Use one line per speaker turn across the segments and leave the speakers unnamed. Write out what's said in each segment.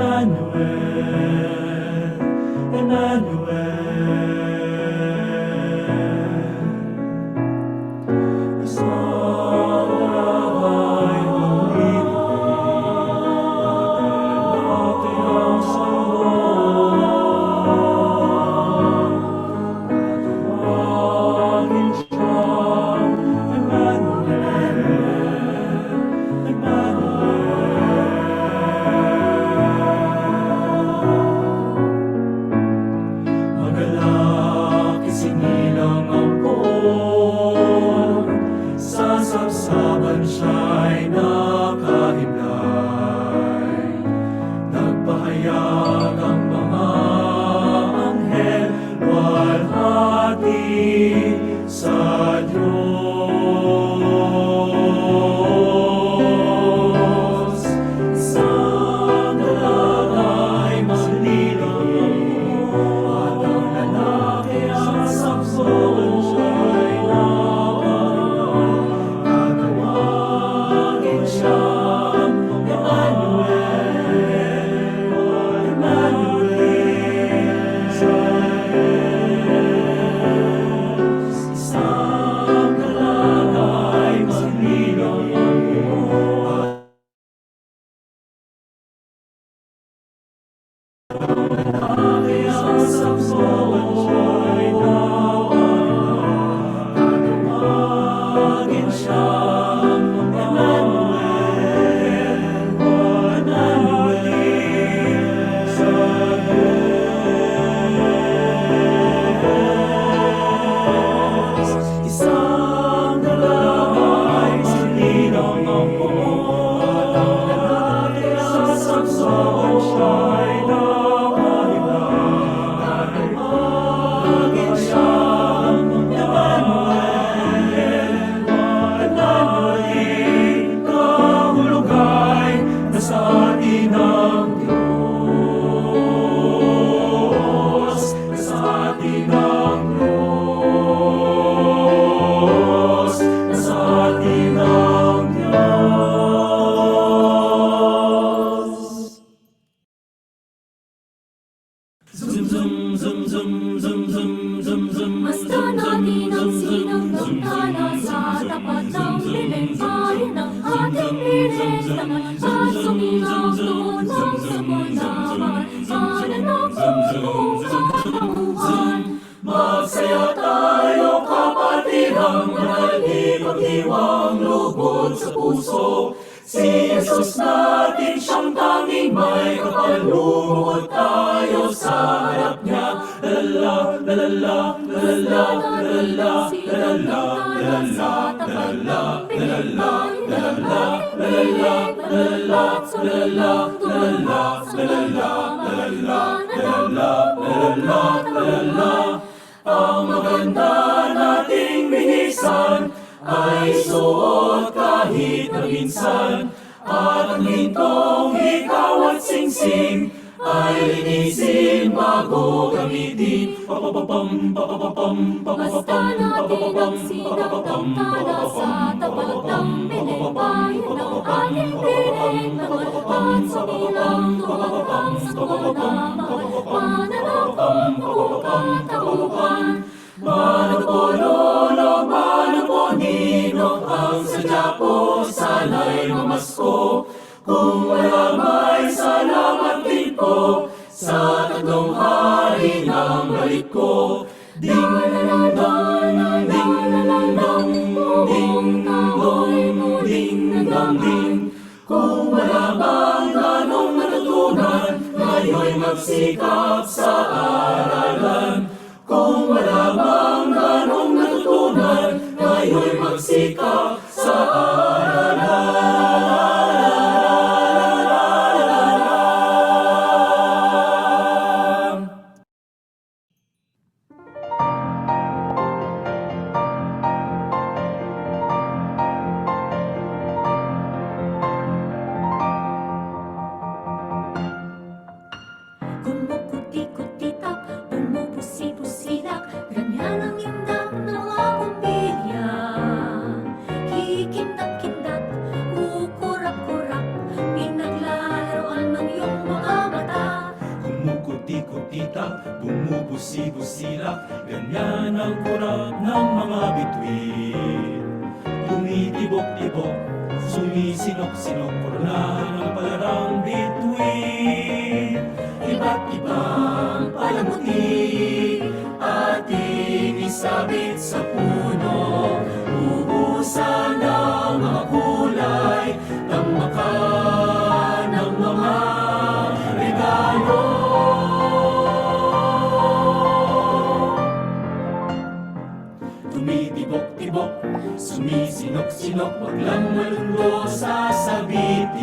Emmanuel, Emmanuel. Isa'y lumilipad, natin sa tawagin siyang Emmanuel, magalak isinilang ang poon, sa sabsaban siya'y nakahimlay. Nagpahayag ang mga anghel, walhati sa Diyos. Isang lalaki maglilihim, at ang lalaki ang sabsaban siya'y nakahimlay. Tatawagin siyang Emmanuel, Emmanuel sa Diyos. Isang lalaki maglilihim, lalaki ang sabsaban siya'y nakahimlay. Tatawagin siyang Emmanuel, Emmanuel sa Diyos. Isang lalaki maglilang ang poon, at ang lalaki ang sabsaban siya'y nakahimlay. Tatawagin siyang Emmanuel, Emmanuel, kahulugay na sa atin ang Diyos, na sa atin ang Diyos, na sa atin ang Diyos. Zum zum zum zum zum zum zum zum.
Basta natin ang sinagdagtana sa tapat ng piling, bayan ng ating piling naman, at sumilaw doon ang sabon na mga mananap ng kabuhan.
Magsaya tayo kapatirang, manalip ang hiwang lubod sa puso. Si Jesus natin siyang tanging may kapal, lumuhod tayo sa harap niya. Lalala, lalala, lalala, lalala, lalala, lalala, lalala, lalala, lalala, lalala, lalala, lalala, lalala, lalala, lalala, lalala, lalala, lalala. Ang maganda nating binisan ay suot kahit na minsan, at ang lintong ikaw at singsing ay linisin bago gamitin. Papapapam, papapapam,
Basta
papapapam,
natin
papapapam,
ang sinagdagtana sa tapat ng piling, bayan ng ating piling naman, at sumilaw doon ang sabon na mga mananap ng kabuhan.
Manapololo, manaponino, ang sadya po sana'y mamasko. Kung wala may salamat din po sa tatlong hari ng balik ko. Ding dong, ding dong, ding dong, ding dong, ding. Kung wala bang ganong natutunan, ngayon'y magsikap sa aralan. Kung wala bang ganong natutunan, ngayon'y magsikap sa aralan.
Kumukuti-kutitak, bumubusi-busilak, ganyan
silak, ganyan ang kurap ng mga bituin. Tumitibok-tibok, sumisinok-sinok, koronahan ang palarang bituin. Iba't ibang palamuti, ating isabit sa puno. Ubusan ng mga kulay, tamakan ng mga regalo. Tumitibok-tibok, sumisinok-sinok, wag lang malundo sasabitin.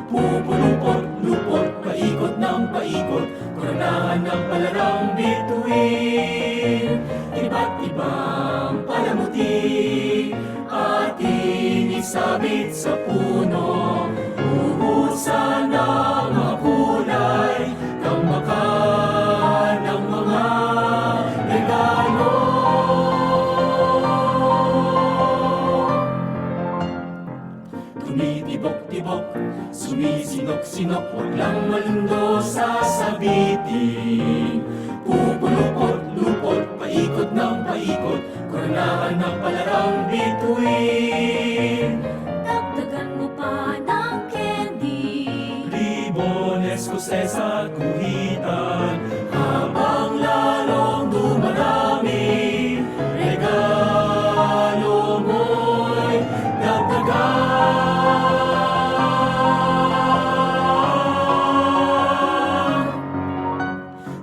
Pupulupot-lupot, paikot ng paikot, koronahan ng palarang bituin. Iba't ibang palamuti, ating isabit sa puno. Uhusan ng mga kulay, tamakan ng mga regalo. Tumitibok-tibok, sumisinok-sinok, wag lang malundo sasabitin. Pupulupot-lupot, paikot ng paikot, koronahan ng palarang bituin.
Dagdagan mo pa ng candy,
Ribones, koses at guhitan, habang lalong dumarami, regalo mo'y dagdagan.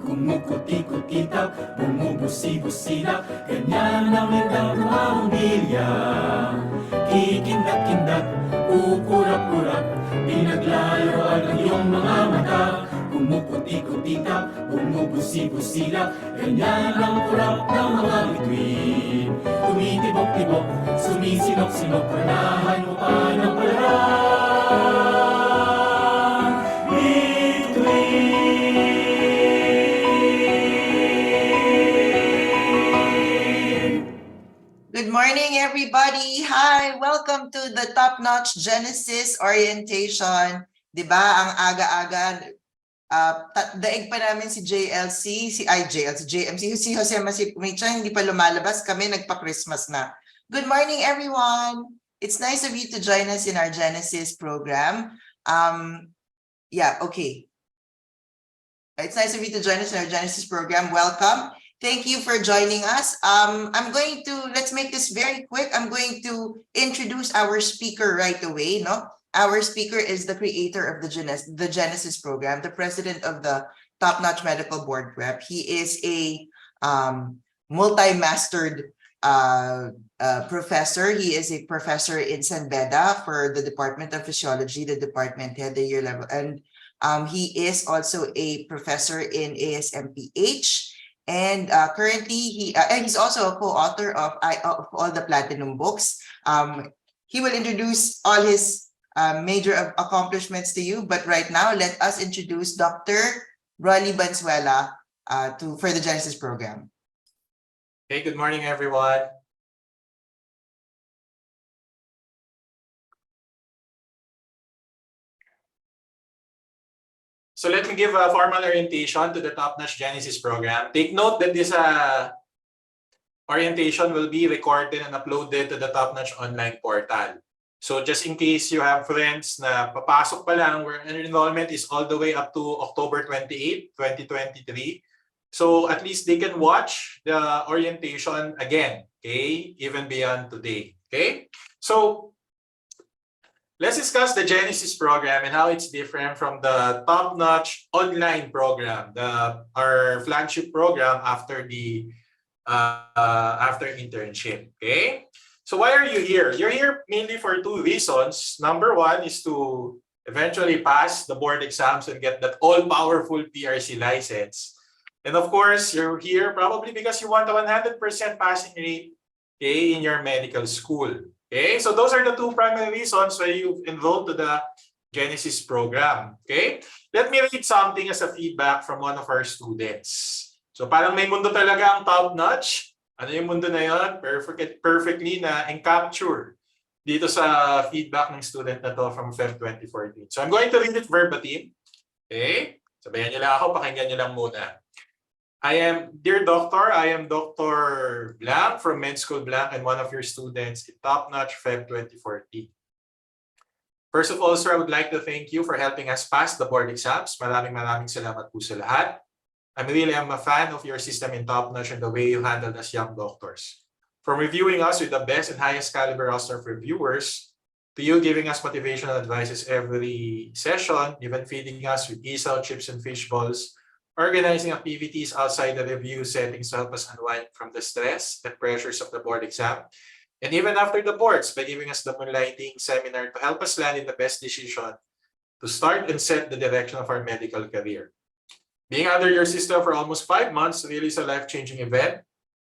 Kumukuti-kutitak, bumubusi-busilak, ganyan ang indang pamilya. Kikindat-kindat, kukurap-kurap, pinaglaruan ang iyong mga mata. Kumukuti-kutitak, bumubusi-busilak, ganyan ang kurap ng mga bituin. Tumitibok-tibok, sumisinok-sinok, koronahan mo pa ng palarang bituin.
Good morning, everybody. Hi, welcome to the Top Notch Genesis Orientation. Diba, ang aga-aga, daig pa namin si JMC, si Jose Masip Umicha, hindi pa lumalabas, kami nagpa-Christmas na. Good morning, everyone. It's nice of you to join us in our Genesis program. Yeah, okay. It's nice of you to join us in our Genesis program. Welcome. Thank you for joining us. Let's make this very quick. I'm going to introduce our speaker right away. No, our speaker is the creator of the Genesis program, the president of the Top Notch Medical Board Prep. He is a multi-mastered professor. He is a professor in San Beda for the Department of Physiology, the department head, the year level, and he is also a professor in ASMPH. And currently, he's also a co-author of all the Platinum books. He will introduce all his major accomplishments to you. But right now, let us introduce Dr. Rolly Banzuela for the Genesis program.
Hey, good morning, everyone. So let me give a formal orientation to the Top Notch Genesis program. Take note that this orientation will be recorded and uploaded to the Top Notch online portal. So just in case you have friends na papasok pa lang, where enrollment is all the way up to October 28, 2023. So at least they can watch the orientation again, okay? Even beyond today, okay? So let's discuss the Genesis program and how it's different from the Top Notch online program, our flagship program after the after internship. Okay, so why are you here? You're here mainly for two reasons. Number one is to eventually pass the board exams and get that all-powerful PRC license. And of course, you're here probably because you want a 100% passing rate, okay, in your medical school. Okay, so those are the two primary reasons why you've enrolled to the Genesis program. Okay, let me read something as a feedback from one of our students. So parang may mundo talaga ang Top Notch. Ano yung mundo na yun? Perfectly na encapture dito sa feedback ng student na to from Feb 2014. So I'm going to read it verbatim. Okay, sabayan niyo lang ako, pakinggan niyo lang muna. Dear Doctor, I am Dr. Blanc from Med School Blanc and one of your students in Top Notch Feb 2040. First of all, sir, I would like to thank you for helping us pass the board exams. Maraming salamat po sa lahat. I'm a fan of your system in Top Notch and the way you handled us young doctors. From reviewing us with the best and highest caliber roster of reviewers, to you giving us motivational advices every session, even feeding us with isaw, chips, and fish balls, organizing activities outside the review settings to help us unwind from the stress and pressures of the board exam, and even after the boards by giving us the moonlighting seminar to help us land in the best decision to start and set the direction of our medical career. Being under your system for almost 5 months really is a life-changing event,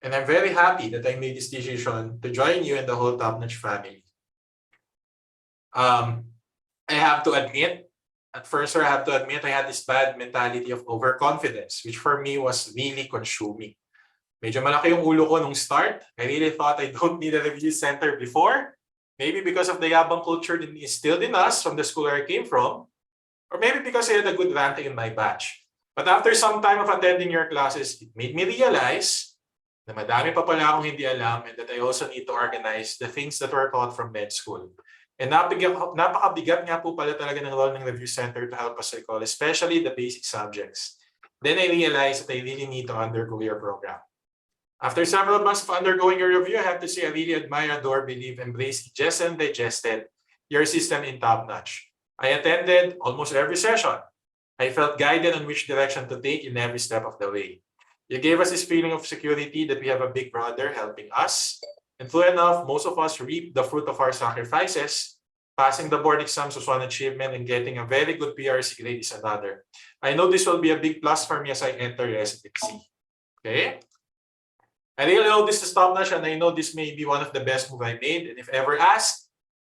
and I'm very happy that I made this decision to join you and the whole Top Notch family. I have to admit, at first, sir, I have to admit I had this bad mentality of overconfidence, which for me was really consuming. Medyo malaki yung ulo ko nung start. I really thought I don't need a review center before. Maybe because of the yabang culture that instilled in us from the school where I came from. Or maybe because I had a good ranking in my batch. But after some time of attending your classes, it made me realize na madami pa pala akong hindi alam and that I also need to organize the things that were taught from med school. And napakabigat nga po pala talaga ng role ng review center to help us recall, especially the basic subjects. Then I realized that I really need to undergo your program. After several months of undergoing your review, I have to say I really admire, adore, believe, embrace, digest, and digested your system in Top Notch. I attended almost every session. I felt guided on which direction to take in every step of the way. You gave us this feeling of security that we have a big brother helping us. And true enough, most of us reap the fruit of our sacrifices. Passing the board exams was one achievement and getting a very good PRC grade is another. I know this will be a big plus for me as I enter residency. Okay? I really know this is Top Notch and I know this may be one of the best moves I made. And if ever asked,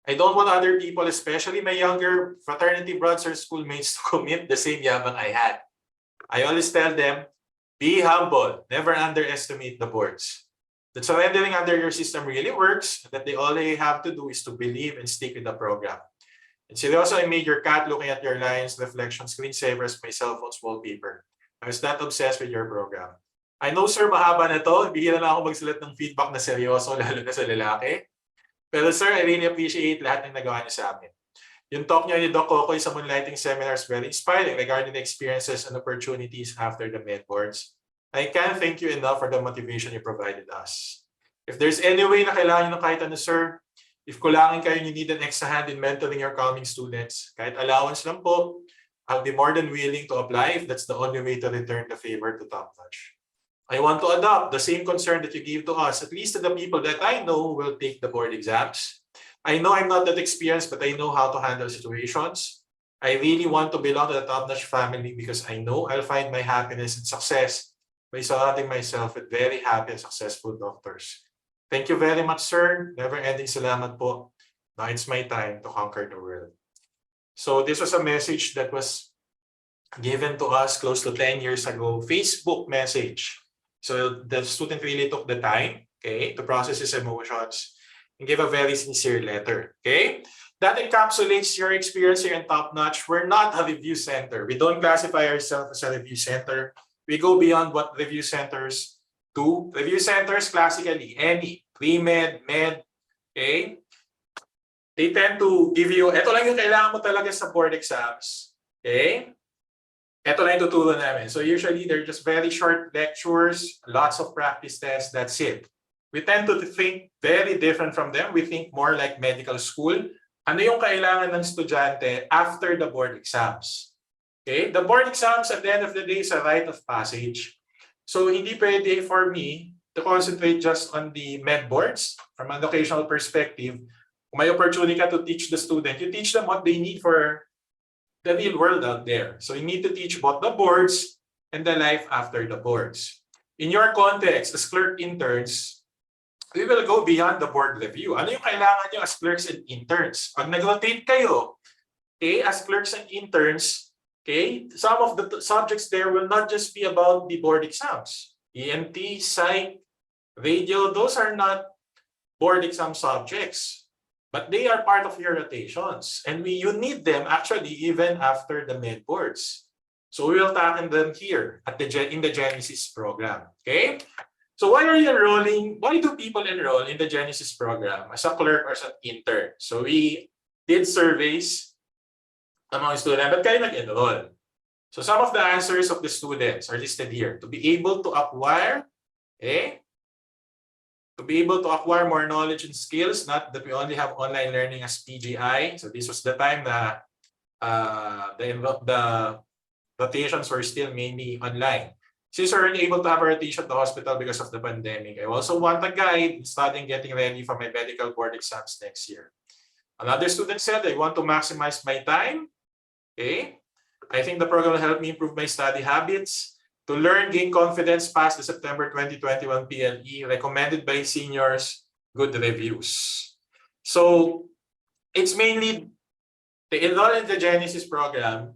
I don't want other people, especially my younger fraternity brothers or schoolmates, to commit the same yabang I had. I always tell them, be humble, never underestimate the boards. That surrendering under your system really works, and that all they have to do is to believe and stick with the program. And seryoso, I made your cat looking at your lines, reflection, screensavers, my cell phone's wallpaper. I was that obsessed with your program. I know, sir, mahaba na to. Bihira na ako magsulat ng feedback na seryoso, lalo na sa lalaki. Pero sir, I really appreciate lahat ng nagawa niyo sa amin. Yung talk niyo ni Doc Kokoy sa moonlighting seminars very inspiring regarding the experiences and opportunities after the med boards. I can't thank you enough for the motivation you provided us. If there's any way na kailangan nyo ng kahit ano, sir, if kulangin kayo, you need an extra hand in mentoring your coming students, kahit allowance lang po, I'll be more than willing to apply if that's the only way to return the favor to Top Notch. I want to adopt the same concern that you gave to us, at least to the people that I know will take the board exams. I know I'm not that experienced, but I know how to handle situations. I really want to belong to the Top Notch family because I know I'll find my happiness and success by surrounding myself with very happy and successful doctors. Thank you very much, sir. Never-ending salamat po. Now it's my time to conquer the world. So this was a message that was given to us close to 10 years ago, Facebook message. So the student really took the time, okay, to process his emotions and gave a very sincere letter, okay? That encapsulates your experience here in Top Notch. We're not a review center. We don't classify ourselves as a review center. We go beyond what review centers do. Review centers, classically, any pre-med, med, okay? They tend to give you, eto lang yung kailangan mo talaga sa board exams, okay? Eto lang yung tuturo namin. So usually, they're just very short lectures, lots of practice tests, that's it. We tend to think very different from them. We think more like medical school. Ano yung kailangan ng estudyante after the board exams? Okay, the board exams at the end of the day is a rite of passage. So hindi pwede for me to concentrate just on the med boards from an educational perspective. Kung may opportunity ka to teach the student, you teach them what they need for the real world out there. So you need to teach both the boards and the life after the boards. In your context, as clerk interns, we will go beyond the board review. Ano yung kailangan nyo as clerks and interns? Pag nag-rotate kayo, okay, as clerks and interns, okay, some of the subjects there will not just be about the board exams. EMT, psych, radio, those are not board exam subjects, but they are part of your rotations. And you need them actually even after the med boards. So we will tackle them here at in the Genesis program. Okay? So why are you enrolling? Why do people enroll in the Genesis program as a clerk or as an intern? So we did surveys among students, but kayo nag-enroll. So some of the answers of the students are listed here. To be able to acquire, to be able to acquire more knowledge and skills, not that we only have online learning as PGI. So this was the time that the rotations were still mainly online. Since we weren't able to have a rotation at the hospital because of the pandemic, I also want a guide in studying, getting ready for my medical board exams next year. Another student said, I want to maximize my time. Okay. I think the program will help me improve my study habits. To learn, gain confidence, pass the September 2021 PLE, recommended by seniors, good reviews. So it's mainly they enroll in the Genesis program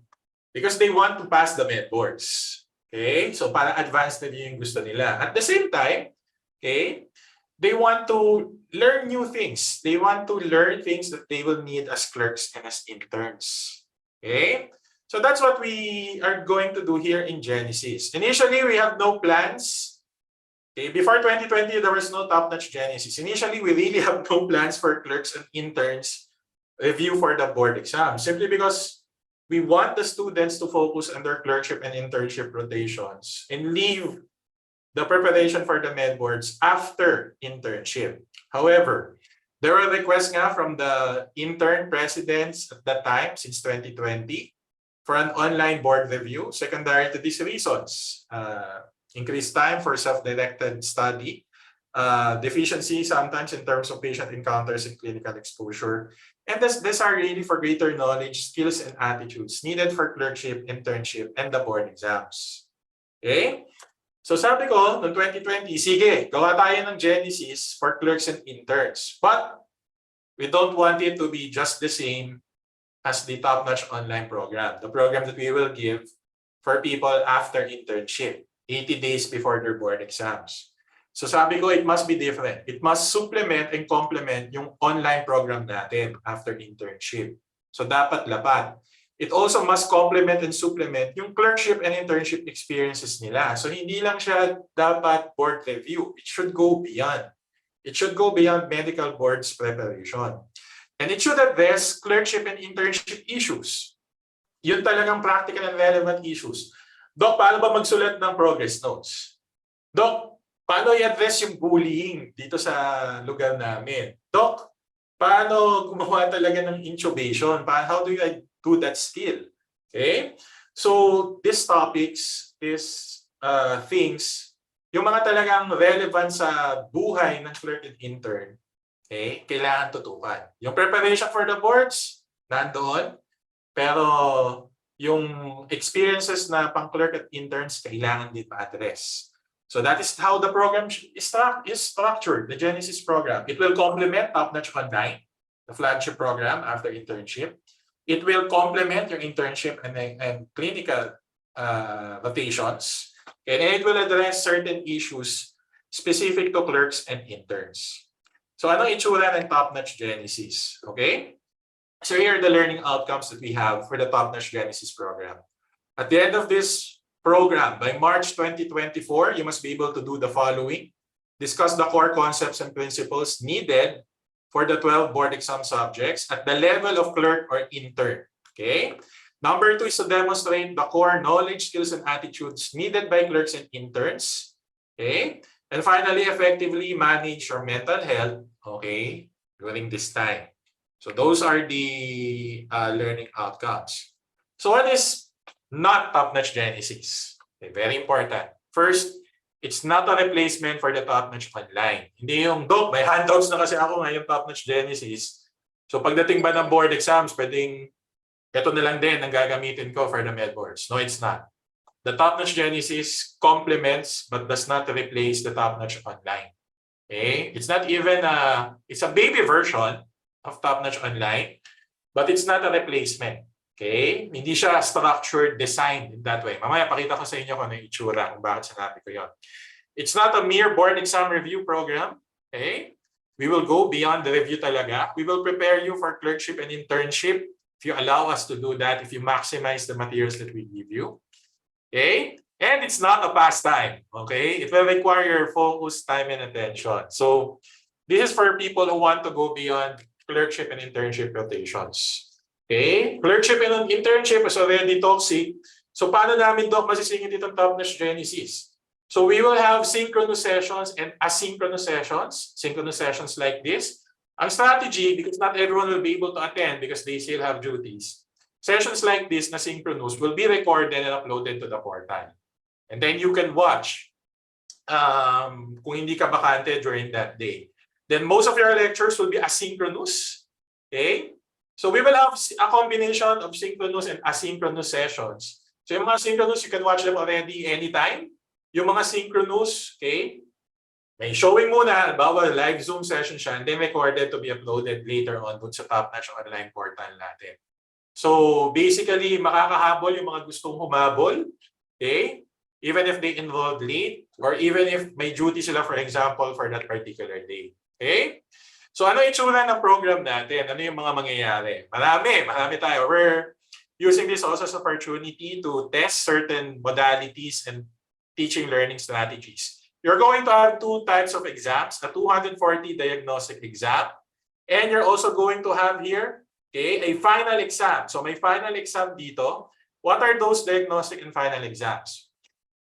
because they want to pass the med boards. Okay? So para advanced na yung gusto nila. At the same time, okay, they want to learn new things. They want to learn things that they will need as clerks and as interns. Okay? So that's what we are going to do here in Genesis. Initially, we have no plans. Okay, before 2020, there was no top-notch Genesis. Initially, we really have no plans for clerks and interns review for the board exam, simply because we want the students to focus on their clerkship and internship rotations and leave the preparation for the med boards after internship. However, there were requests nga from the intern presidents at that time, since 2020, for an online board review. Secondary to these reasons, increased time for self-directed study, deficiency sometimes in terms of patient encounters and clinical exposure. And these are really for greater knowledge, skills, and attitudes needed for clerkship, internship, and the board exams. Okay? So sabi ko, noong 2020, sige, gawa tayo ng Genesis for clerks and interns. But we don't want it to be just the same as the top-notch online program, the program that we will give for people after internship, 80 days before their board exams. So sabi ko, it must be different. It must supplement and complement yung online program natin after internship. So dapat lapat. It also must complement and supplement yung clerkship and internship experiences nila. So hindi lang siya dapat board review. It should go beyond. It should go beyond medical board's preparation. And it should address clerkship and internship issues. Yun talagang practical and relevant issues. Doc, paano ba magsulat ng progress notes? Doc, paano i-address yung bullying dito sa lugar namin? Doc, paano gumawa talaga ng intubation? How do I do that still? Okay? So, these topics, these things, yung mga talagang relevant sa buhay ng clerk and intern, okay, kailangan tutukan. Yung preparation for the boards, nandoon. Pero yung experiences na pang-clerk at interns, kailangan din ma-address. So that is how the program is structured, the Genesis program. It will complement Top-Notch Online, the flagship program after internship. It will complement your internship and clinical rotations. And it will address certain issues specific to clerks and interns. So anong itsura ng Top-Notch Genesis? Okay? So here are the learning outcomes that we have for the Top-Notch Genesis program. At the end of this program, by March 2024, you must be able to do the following. Discuss the core concepts and principles needed for the 12 board exam subjects at the level of clerk or intern. Okay? Number 2 is to demonstrate the core knowledge, skills, and attitudes needed by clerks and interns. Okay? And finally, effectively manage your mental health, okay, during this time. So those are the learning outcomes. So what is not Top-Notch Genesis? Okay, very important. First, it's not a replacement for the Top-Notch Online. Hindi yung, Doc, may handouts na kasi ako ngayon Top-Notch Genesis. So pagdating ba ng board exams, pwedeng ito na lang din ang gagamitin ko for the med boards. No, it's not. The Top-Notch Genesis complements but does not replace the Top-Notch Online. Okay? It's not even it's a baby version of Top-Notch Online, but it's not a replacement. Okay? Hindi siya structured, designed in that way. Mamaya pakita ko sa inyo kung ano yung itsura, kung bakit sinabi ko yun. It's not a mere board exam review program. Okay? We will go beyond the review talaga. We will prepare you for clerkship and internship if you allow us to do that, if you maximize the materials that we give you. Okay? And it's not a pastime. Okay? It will require your focus, time, and attention. So this is for people who want to go beyond clerkship and internship rotations. Okay? Clerkship and internship is already toxic. So paano namin, Doc, masisingit itong Top-Notch Genesis? So we will have synchronous sessions and asynchronous sessions. Synchronous sessions like this. Ang strategy, because not everyone will be able to attend because they still have duties. Sessions like this na synchronous will be recorded and uploaded to the portal. And then you can watch kung hindi ka bakante during that day. Then most of your lectures will be asynchronous. Okay? So we will have a combination of synchronous and asynchronous sessions. So yung mga synchronous, you can watch them already anytime. Yung mga synchronous, okay, may showing muna, bawal live Zoom session siya, and then recorded to be uploaded later on dun sa Top-Notch online portal natin. So basically, makakahabol yung mga gustong humabol, okay, even if they involved late, or even if may duty sila, for example, for that particular day. Okay? So ano itsura ng program natin? Ano yung mga mangyayari? Marami tayo. We're using this also as an opportunity to test certain modalities and teaching learning strategies. You're going to have two types of exams, a 240 diagnostic exam, and you're also going to have here, okay, a final exam. So may final exam dito. What are those diagnostic and final exams?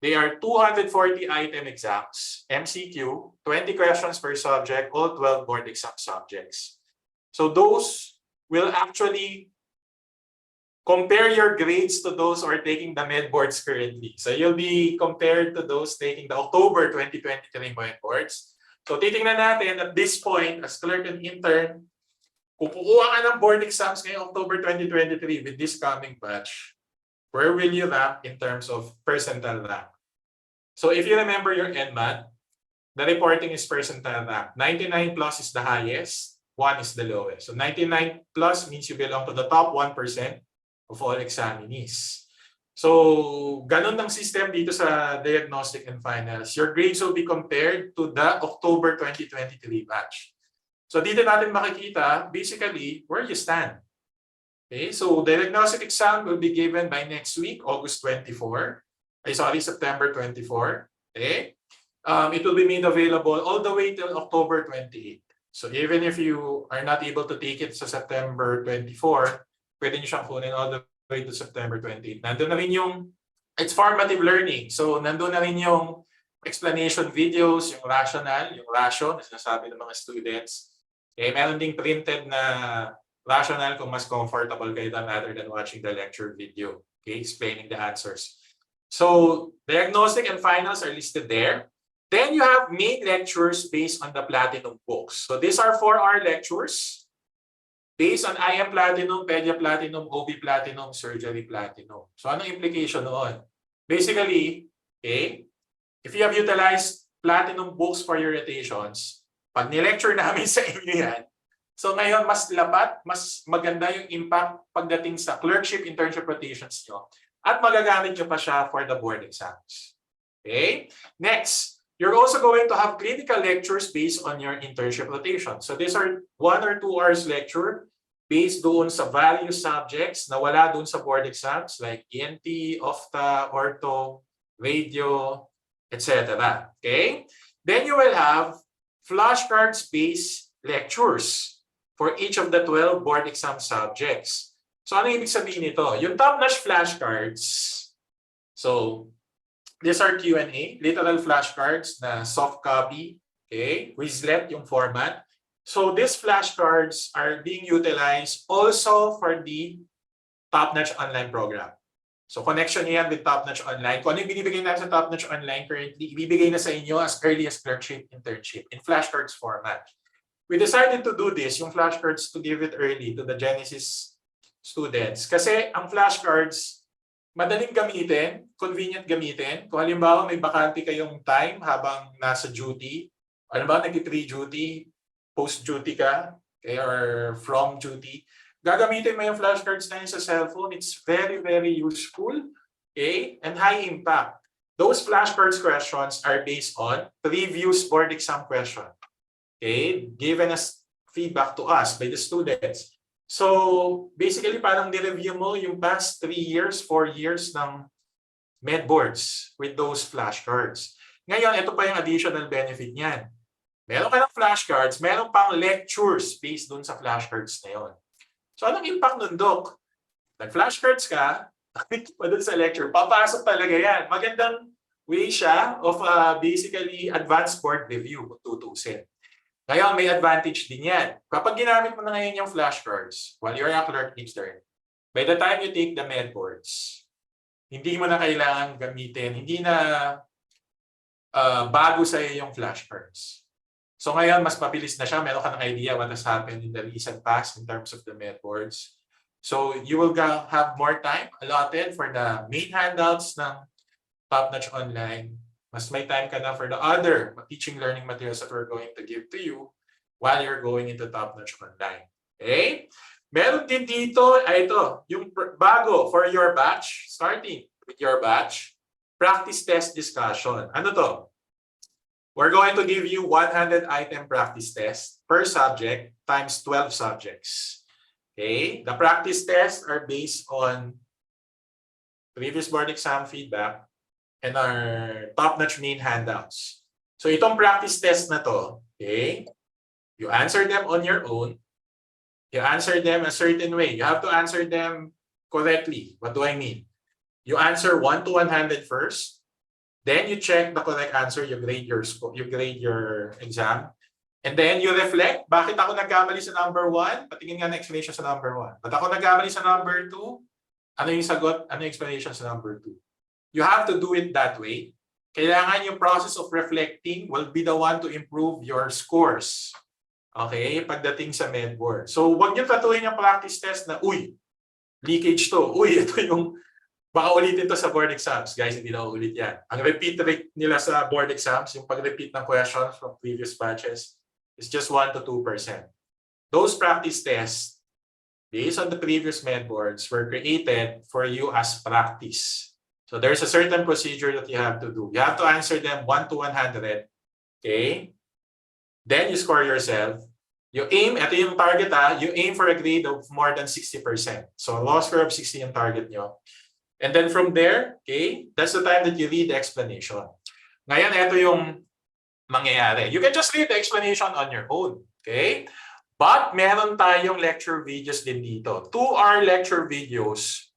They are 240 item exams, MCQ, 20 questions per subject, all 12 board exam subjects. So those will actually compare your grades to those who are taking the med boards currently. So you'll be compared to those taking the October 2023 med boards. So titingnan natin at this point as clerk and intern, kung kukuha ka ng board exams ngayong October 2023 with this coming batch, where will you rank in terms of percentile rank? So if you remember your NMAT, the reporting is percentile rank. 99 plus is the highest, 1 is the lowest. So 99 plus means you belong to the top 1% of all examinees. So, ganun ang system dito sa diagnostic and finals. Your grades will be compared to the October 2023 batch. So, dito natin makikita, basically, where you stand. Okay, so diagnostic exam will be given by next week, September 24. Okay, it will be made available all the way till October 28. So, even if you are not able to take it sa September 24, pwede nyo siyang kunin all the way to September 28. Nandun na rin yung, it's formative learning. So, nandun na rin yung explanation videos, yung rational, yung ration, na sinasabi ng mga students. Okay, meron ding printed na rational kung mas comfortable kayo rather than watching the lecture video. Okay, explaining the answers. So, diagnostic and finals are listed there. Then you have main lectures based on the Platinum books. So, these are 4-hour lectures. Based on IM Platinum, Pedia Platinum, OB Platinum, Surgery Platinum. So anong implication noon? Basically, okay, if you have utilized Platinum books for your rotations, pag ni-lecture namin sa inyo yan, so ngayon mas lapat, mas maganda yung impact pagdating sa clerkship, internship rotations nyo, at magagamit nyo pa siya for the board exams. Okay? Next, you're also going to have clinical lectures based on your internship rotation. So these are 1 or 2 hours lecture based doon sa various subjects na wala doon sa board exams like ENT, OFTA, Ortho, Radio, etc. Okay? Then you will have flashcards-based lectures for each of the 12 board exam subjects. So ano ibig sabihin nito? Yung Top-Notch flashcards, so these are Q&A, literal flashcards na soft copy, okay? Quizlet yung format. So these flashcards are being utilized also for the Top-Notch online program. So connection niyan with Top-Notch online. Kung ano yung binibigay natin sa Top-Notch online currently, ibibigay na sa inyo as early as clerkship, internship in flashcards format. We decided to do this, yung flashcards, to give it early to the Genesis students. Kasi ang flashcards, madaling gamitin, convenient gamitin. Kung halimbawa may bakante kayong time habang nasa duty, halimbawa nag-pre-duty, post-duty ka, okay, or from duty, gagamitin mo yung flashcards na yun sa cellphone. It's very, very useful, okay, and high impact. Those flashcards questions are based on previous board exam question, okay, given as feedback to us by the students. So, basically, parang ni-review mo yung past 3 years, 4 years ng med boards with those flashcards. Ngayon, ito pa yung additional benefit niyan. Meron ka ng flashcards, meron pang lectures based dun sa flashcards na yun. So anong impact nun, Doc? Nag-flashcards ka, pa dun sa lecture, papasok talaga yan. Magandang way siya of basically advanced board review kung tutusin. Ngayon, may advantage din yan. Kapag ginamit mo na ngayon yung flashcards, while you're a clerk Hipster, by the time you take the med boards, hindi mo na kailangan gamitin, hindi na bago sa iyo yung flashcards. So ngayon, mas mabilis na siya. Meron ka ng idea what has happened in the recent past in terms of the med boards. So you will have more time allotted for the main handouts ng Top-Notch Online. Mas may time ka na for the other teaching learning materials that we're going to give to you while you're going into Top-Notch Online. Okay? Meron din dito, ito, yung bago for your batch, starting with your batch, practice test discussion. Ano to? We're going to give you 100 item practice test per subject times 12 subjects. Okay? The practice tests are based on previous board exam feedback and our top-notch main handouts. So itong practice test na to, okay? You answer them on your own. You answer them a certain way. You have to answer them correctly. What do I mean? You answer 1 to 100 first. Then you check the correct answer. You grade your exam. And then you reflect. Bakit ako nagkamali sa number 1? Patingin nga na explanation sa number 1. Ba't ako nagkamali sa number 2? Ano yung sagot? Ano yung explanation sa number 2? You have to do it that way. Kailangan yung process of reflecting will be the one to improve your scores. Okay? Pagdating sa med board. So, huwag niyo tatuin yung practice test na, uy, leakage to. Uy, ito yung, baka ulitin to sa board exams. Guys, hindi na ulit yan. Ang repeat rate nila sa board exams, yung pag-repeat ng questions from previous batches, is just 1 to 2%. Those practice tests, based on the previous med boards, were created for you as practice. So, there's a certain procedure that you have to do. You have to answer them 1 to 100. Okay? Then you score yourself. You aim, ito yung target you aim for a grade of more than 60%. So low score of 60 yung target nyo. And then from there, okay, that's the time that you read the explanation. Ngayon, ito yung mangyayari. You can just read the explanation on your own. Okay? But meron tayong lecture videos din dito. 2-hour lecture videos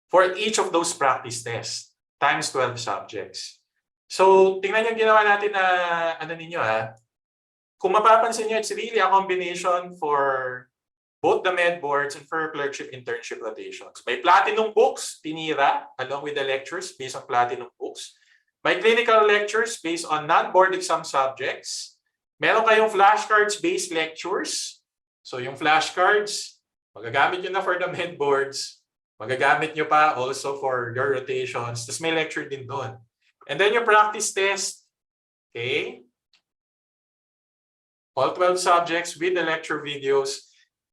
for each of those practice tests times 12 subjects. So, tingnan yung ginawa natin na ano ninyo Kung mapapansin nyo, it's really a combination for both the med boards and for clerkship internship rotations. May platinum books, tinira, along with the lectures based on platinum books. May clinical lectures based on non-board exam subjects. Meron kayong flashcards-based lectures. So yung flashcards, magagamit nyo na for the med boards. Magagamit nyo pa also for your rotations. Tapos may lecture din doon. And then yung practice test, okay? All 12 subjects with the lecture videos.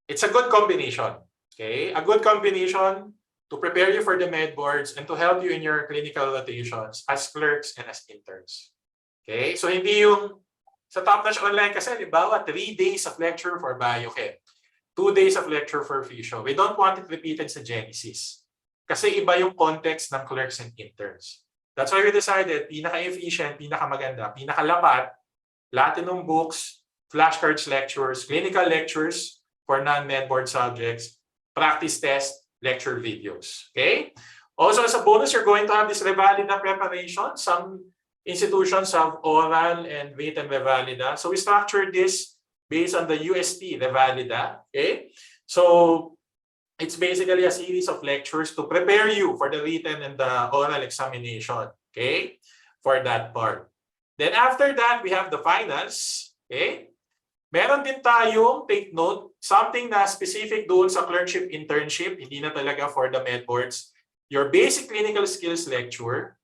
It's a good combination. Okay? A good combination to prepare you for the med boards and to help you in your clinical rotations as clerks and as interns. Okay? So hindi yung sa Top-Notch Online kasi, halimbawa, 3 days of lecture for biochem, 2 days of lecture for physio. We don't want it repeated sa Genesis. Kasi iba yung context ng clerks and interns. That's why we decided, pinaka-efficient, pinaka-maganda, pinaka-lapat, platinum books, flashcards lectures, clinical lectures for non-med board subjects, practice test, lecture videos. Okay? Also, as a bonus, you're going to have this Revalida preparation. Some institutions have oral and written Revalida. So we structured this based on the UST Revalida. Okay? So it's basically a series of lectures to prepare you for the written and the oral examination. Okay? For that part. Then after that, we have the finals. Okay? Meron din tayong, take note, something na specific doon sa clerkship internship, hindi na talaga for the med boards. Your basic clinical skills lecture,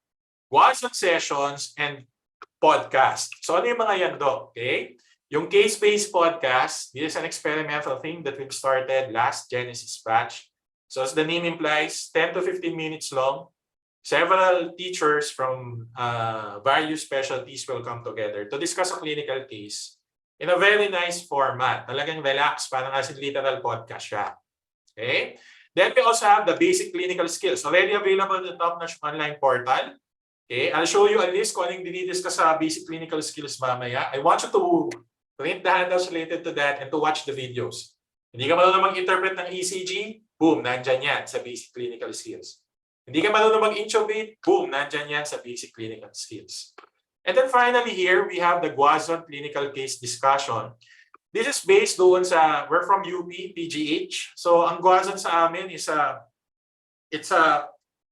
Watson sessions, and podcast. So ano yung mga yan, Doc? Okay? Yung case-based podcast, this is an experimental thing that we've started last Genesis batch. So as the name implies, 10 to 15 minutes long. Several teachers from various specialties will come together to discuss a clinical case in a very nice format. Talagang relax, parang as in literal podcast siya. Okay? Then we also have the basic clinical skills already available in the Top-Notch online portal. Okay, I'll show you a list kung anong dinidiscuss sa basic clinical skills mamaya. I want you to print the handouts related to that and to watch the videos. Hindi ka marunong mag-interpret ng ECG, boom, nandyan yan sa basic clinical skills. Hindi ka marunong mag-intubate, boom, nandyan yan sa basic clinical skills. And then finally here, we have the Guazon clinical case discussion. This is based doon sa, we're from UP, PGH. So ang Guazon sa amin is it's a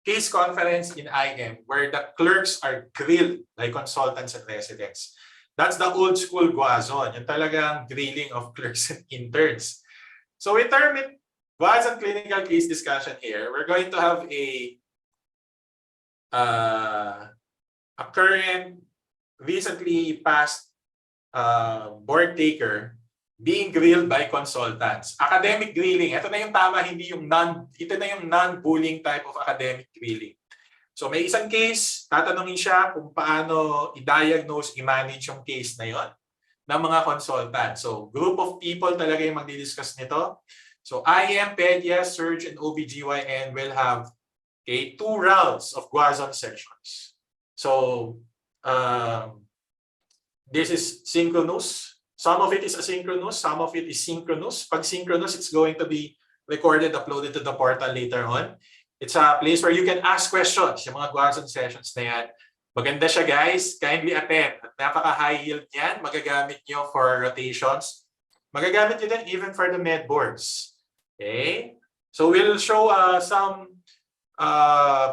case conference in IM where the clerks are grilled like consultants and residents. That's the old school Guazon, yung talagang grilling of clerks and interns. So we term it Guazon clinical case discussion here. We're going to have a current, recently passed board taker being grilled by consultants. Academic grilling. Ito na yung tama, ito na yung non-bullying type of academic grilling. So may isang case, tatanungin siya kung paano i-diagnose, i-manage yung case na yon ng mga consultants. So group of people talaga yung magdi-discuss nito. So IM, Pedia, Surg, and OBGYN will have 2 rounds of Guazon sessions. So this is synchronous. Some of it is asynchronous, some of it is synchronous. Pag synchronous, it's going to be recorded, uploaded to the portal later on. It's a place where you can ask questions. Yung mga Guazon sessions na yan. Maganda siya, guys. Kindly attend. At napaka-high yield yan. Magagamit nyo for rotations. Magagamit nyo din even for the med boards. Okay? So we'll show some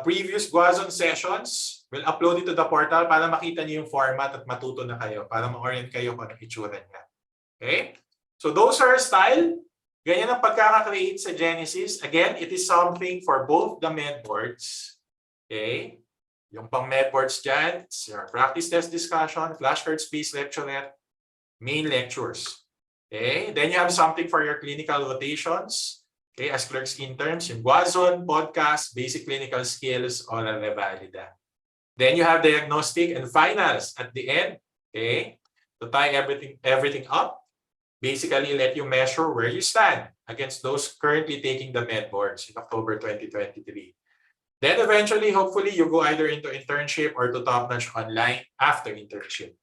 previous Guazon sessions. We'll upload it to the portal para makita niyo yung format at matuto na kayo, para ma-orient kayo kung anong itsura niya. Okay? So those are style. Ganyan ang pagkaka-create sa Genesis. Again, it is something for both the med boards. Okay? Yung pang med boards dyan, it's your practice test discussion, flashcards based lecturette, main lectures. Okay? Then you have something for your clinical rotations. Okay? As clerks interns, yung Guazon, podcast, basic clinical skills, oral revalida. Then you have diagnostic and finals at the end, okay? To tie everything up, basically let you measure where you stand against those currently taking the med boards in October 2023. Then eventually, hopefully, you go either into internship or to Top-Notch online after internship.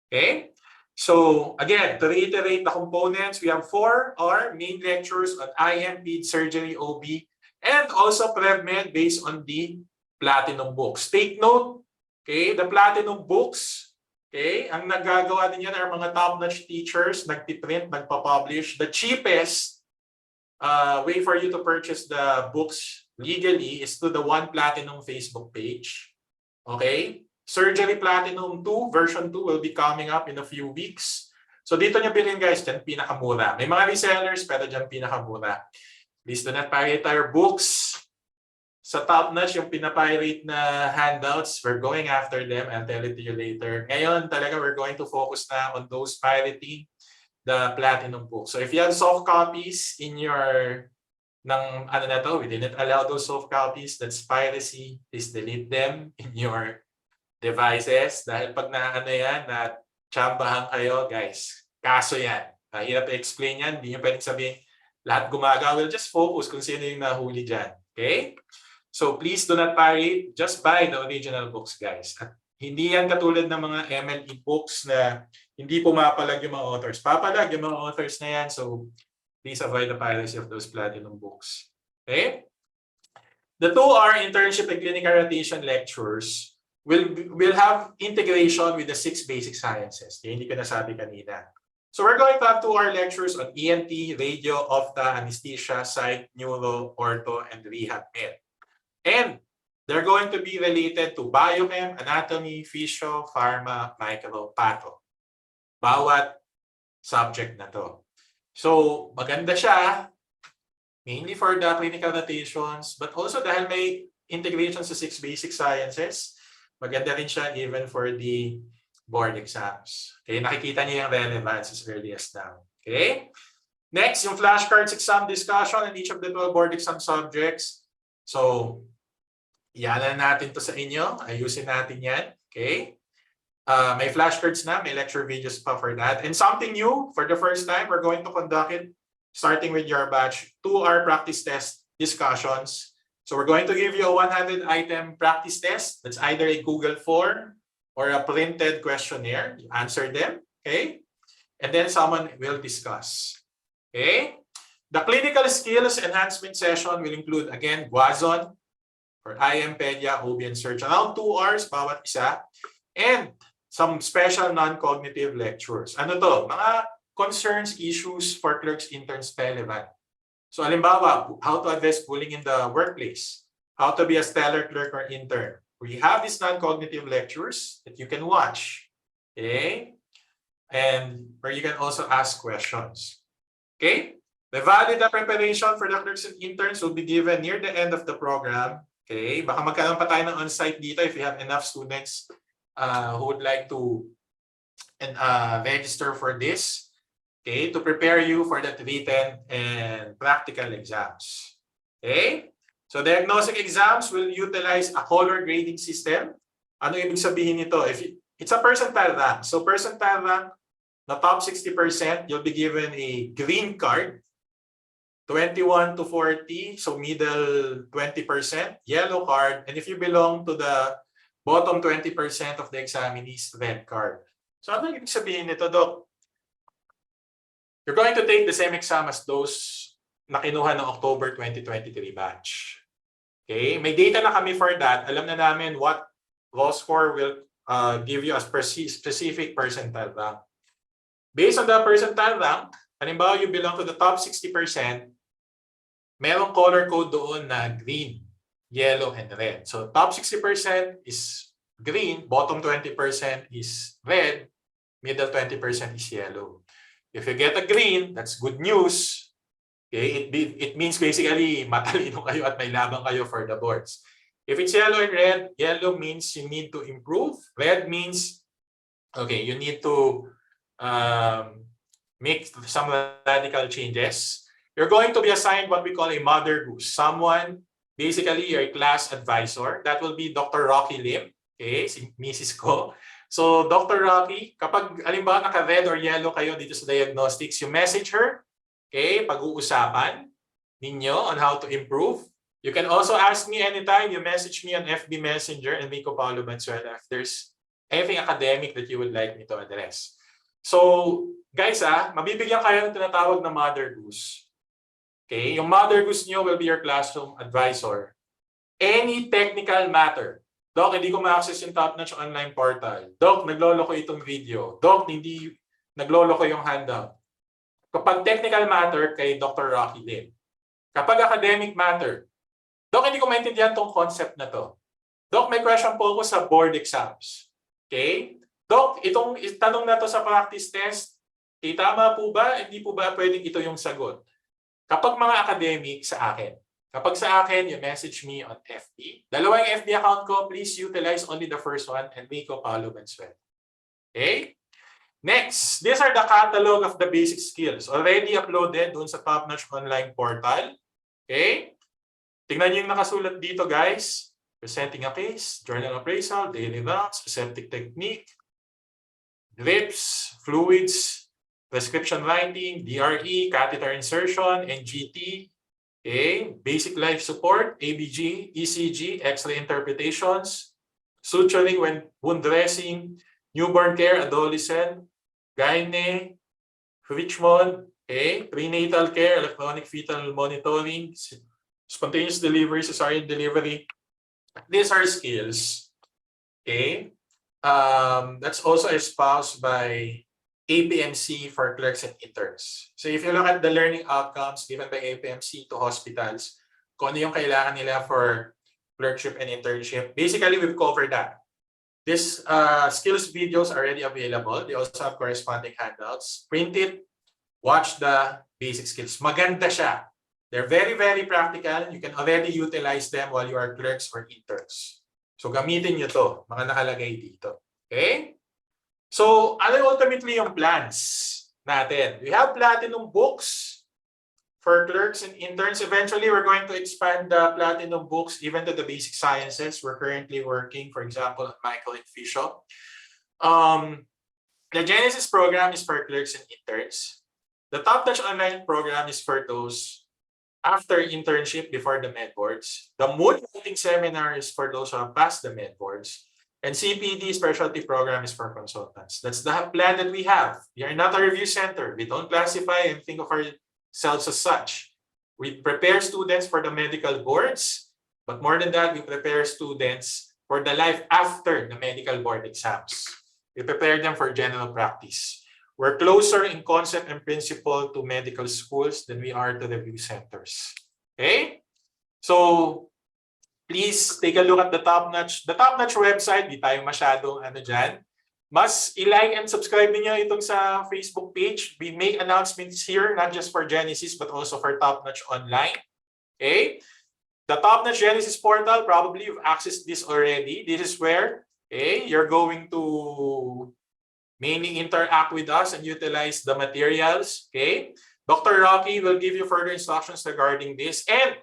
Okay? So again, to reiterate the components, we have 4 are main lectures on IM, Ped, Surgery, OB, and also PrevMed based on the Platinum books. Take note, okay, the Platinum books, okay, ang naggagawa din yan are mga top-notch teachers, nagtiprint, nagpa-publish. The cheapest way for you to purchase the books legally is to the One Platinum Facebook page. Okay? Surgery Platinum 2, version 2 will be coming up in a few weeks. So dito nyo bilhin, guys, dyan pinakamura. May mga resellers, pero dyan pinakamura. Please do not pirate our books. Sa Top-Notch, yung pinapirate na handouts, we're going after them. I'll tell it to you later. Ngayon, talaga, we're going to focus na on those pirating the Platinum book. So if you have soft copies in your, we didn't allow those soft copies, that's piracy. Please delete them in your devices. Dahil pag na-chambahan kayo, guys, kaso yan. Hirap i-explain yan. Hindi nyo pwedeng sabihin, lahat gumagawa. We'll just focus kung sino yung nahuli dyan. Okay? So please do not pirate, just buy the original books, guys. At hindi yan katulad ng mga MLE books na hindi pumapalag yung mga authors. Papalag yung mga authors na yan, so please avoid the piracy of those Platinum books. Okay? The 2 are internship and clinical rotation lectures. We'll have integration with the 6 basic sciences. Okay? Hindi ko nasabi kanina. So we're going to have 2 hour lectures on ENT, radio, ophtha, anesthesia, psych, neuro, ortho, and rehab med. And they're going to be related to biochem, anatomy, physio, pharma, micro, patho. Bawat subject na to. So maganda siya, mainly for the clinical rotations, but also dahil may integration sa 6 basic sciences, maganda rin siya even for the board exams. Okay, nakikita niyo yung relevance as early as now. Okay? Next, yung flashcards exam discussion in each of the 12 board exam subjects. So, iyanan natin to sa inyo. Ayusin natin yan. Okay? May flashcards na, may lecture videos pa for that. And something new, for the first time, we're going to conduct it starting with your batch, 2 hour practice test discussions. So we're going to give you a 100-item practice test. That's either a Google form or a printed questionnaire. You answer them, okay? And then someone will discuss, okay? The clinical skills enhancement session will include, again, Guazon for IM, Pedia, OB, and Search. Around 2 hours bawat isa. And some special non-cognitive lectures. Ano to? Mga concerns, issues for clerks, interns, relevant. So, halimbawa, how to address bullying in the workplace, how to be a stellar clerk or intern. We have these non-cognitive lectures that you can watch, okay? And where you can also ask questions, okay? The valid preparation for the clerks and interns will be given near the end of the program, okay? Baka magkaroon pa tayo ng on-site dito if you have enough students who would like to register for this. Okay, to prepare you for the written and practical exams. Okay, so diagnostic exams will utilize a color grading system. Ano ibig sabihin nito? If it's a percentile rank, so percentile rank, the top 60%, you'll be given a green card, 21 to 40, so middle 20%, yellow card, and if you belong to the bottom 20% of the examinees, red card. So ano ibig sabihin nito, Doc? You're going to take the same exam as those na kinuha ng October 2023 batch. Okay? May data na kami for that. Alam na namin what raw score will give you a specific percentile rank. Based on the percentile rank, halimbawa you belong to the top 60%, merong color code doon na green, yellow, and red. So top 60% is green, bottom 20% is red, middle 20% is yellow. If you get a green, that's good news. Okay, it means basically matalino kayo at may labang kayo for the boards. If it's yellow and red, yellow means you need to improve. Red means, okay, you need to make some radical changes. You're going to be assigned what we call a mother goose. Someone, basically your class advisor. That will be Dr. Rocky Lim. Okay, si Mrs. ko. So, Dr. Rocky, kapag alimbawa naka-red or yellow kayo dito sa diagnostics, you message her, okay, pag-uusapan ninyo on how to improve. You can also ask me anytime. You message me on FB Messenger, Enrico Paulo Valenzuela, if there's anything academic that you would like me to address. So, guys, mabibigyan kayo ng tinatawag na Mother Goose. Okay, yung Mother Goose nyo will be your classroom advisor. Any technical matter. Doc, hindi ko ma-access yung top-notch online portal. Doc, nagloloko itong video. Doc, hindi nagloloko yung handout. Kapag technical matter, kay Dr. Rocky din. Kapag academic matter, Doc, hindi ko maintindihan tong concept na to. Doc, may question po ako sa board exams. Okay? Doc, itong tanong na to sa practice test, tama po ba? Hindi po ba pwedeng ito yung sagot? Kapag mga academic, sa akin. Kapag sa akin, you message me on FB. Dalawa yung FB account ko, please utilize only the first one, Enrico Paulo Valenzuela. Okay? Next, these are the catalog of the basic skills already uploaded dun sa top-notch online portal. Okay? Tingnan nyo yung nakasulat dito, guys. Presenting a case, journal appraisal, daily rounds, aseptic technique, drips, fluids, prescription writing, DRE, catheter insertion, NGT, okay, basic life support, ABG, ECG, X-ray interpretations, suturing when wound dressing, newborn care, adolescent, gyne, Richmond, okay, prenatal care, electronic fetal monitoring, spontaneous delivery, cesarean delivery. These are skills, okay, that's also espoused by APMC for clerks and interns. So if you look at the learning outcomes given by APMC to hospitals, kung ano yung kailangan nila for clerkship and internship, basically we've covered that. These skills videos are already available. They also have corresponding handouts. Print it, watch the basic skills. Maganda siya. They're very, very practical. You can already utilize them while you are clerks or interns. So gamitin nyo to, mga nakalagay dito. Okay? So, ano ultimately yung plans natin? We have platinum books for clerks and interns. Eventually, we're going to expand the platinum books even to the basic sciences. We're currently working, for example, on Michael and Fisho. The Genesis program is for clerks and interns. The top-notch online program is for those after internship before the med boards. The motivating seminar is for those who have passed the med boards. And CPD specialty program is for consultants. That's the plan that we have. We are not a review center. We don't classify and think of ourselves as such. We prepare students for the medical boards, but more than that, we prepare students for the life after the medical board exams. We prepare them for general practice. We're closer in concept and principle to medical schools than we are to review centers. Okay? So, please take a look at the Top Notch. The Top Notch website, di tayo masyadong dyan. Mas i-like and subscribe niyo itong sa Facebook page. We make announcements here, not just for Genesis, but also for Top Notch Online. Okay? The Top Notch Genesis portal, probably you've accessed this already. This is where you're going to mainly interact with us and utilize the materials. Okay? Dr. Rocky will give you further instructions regarding this. And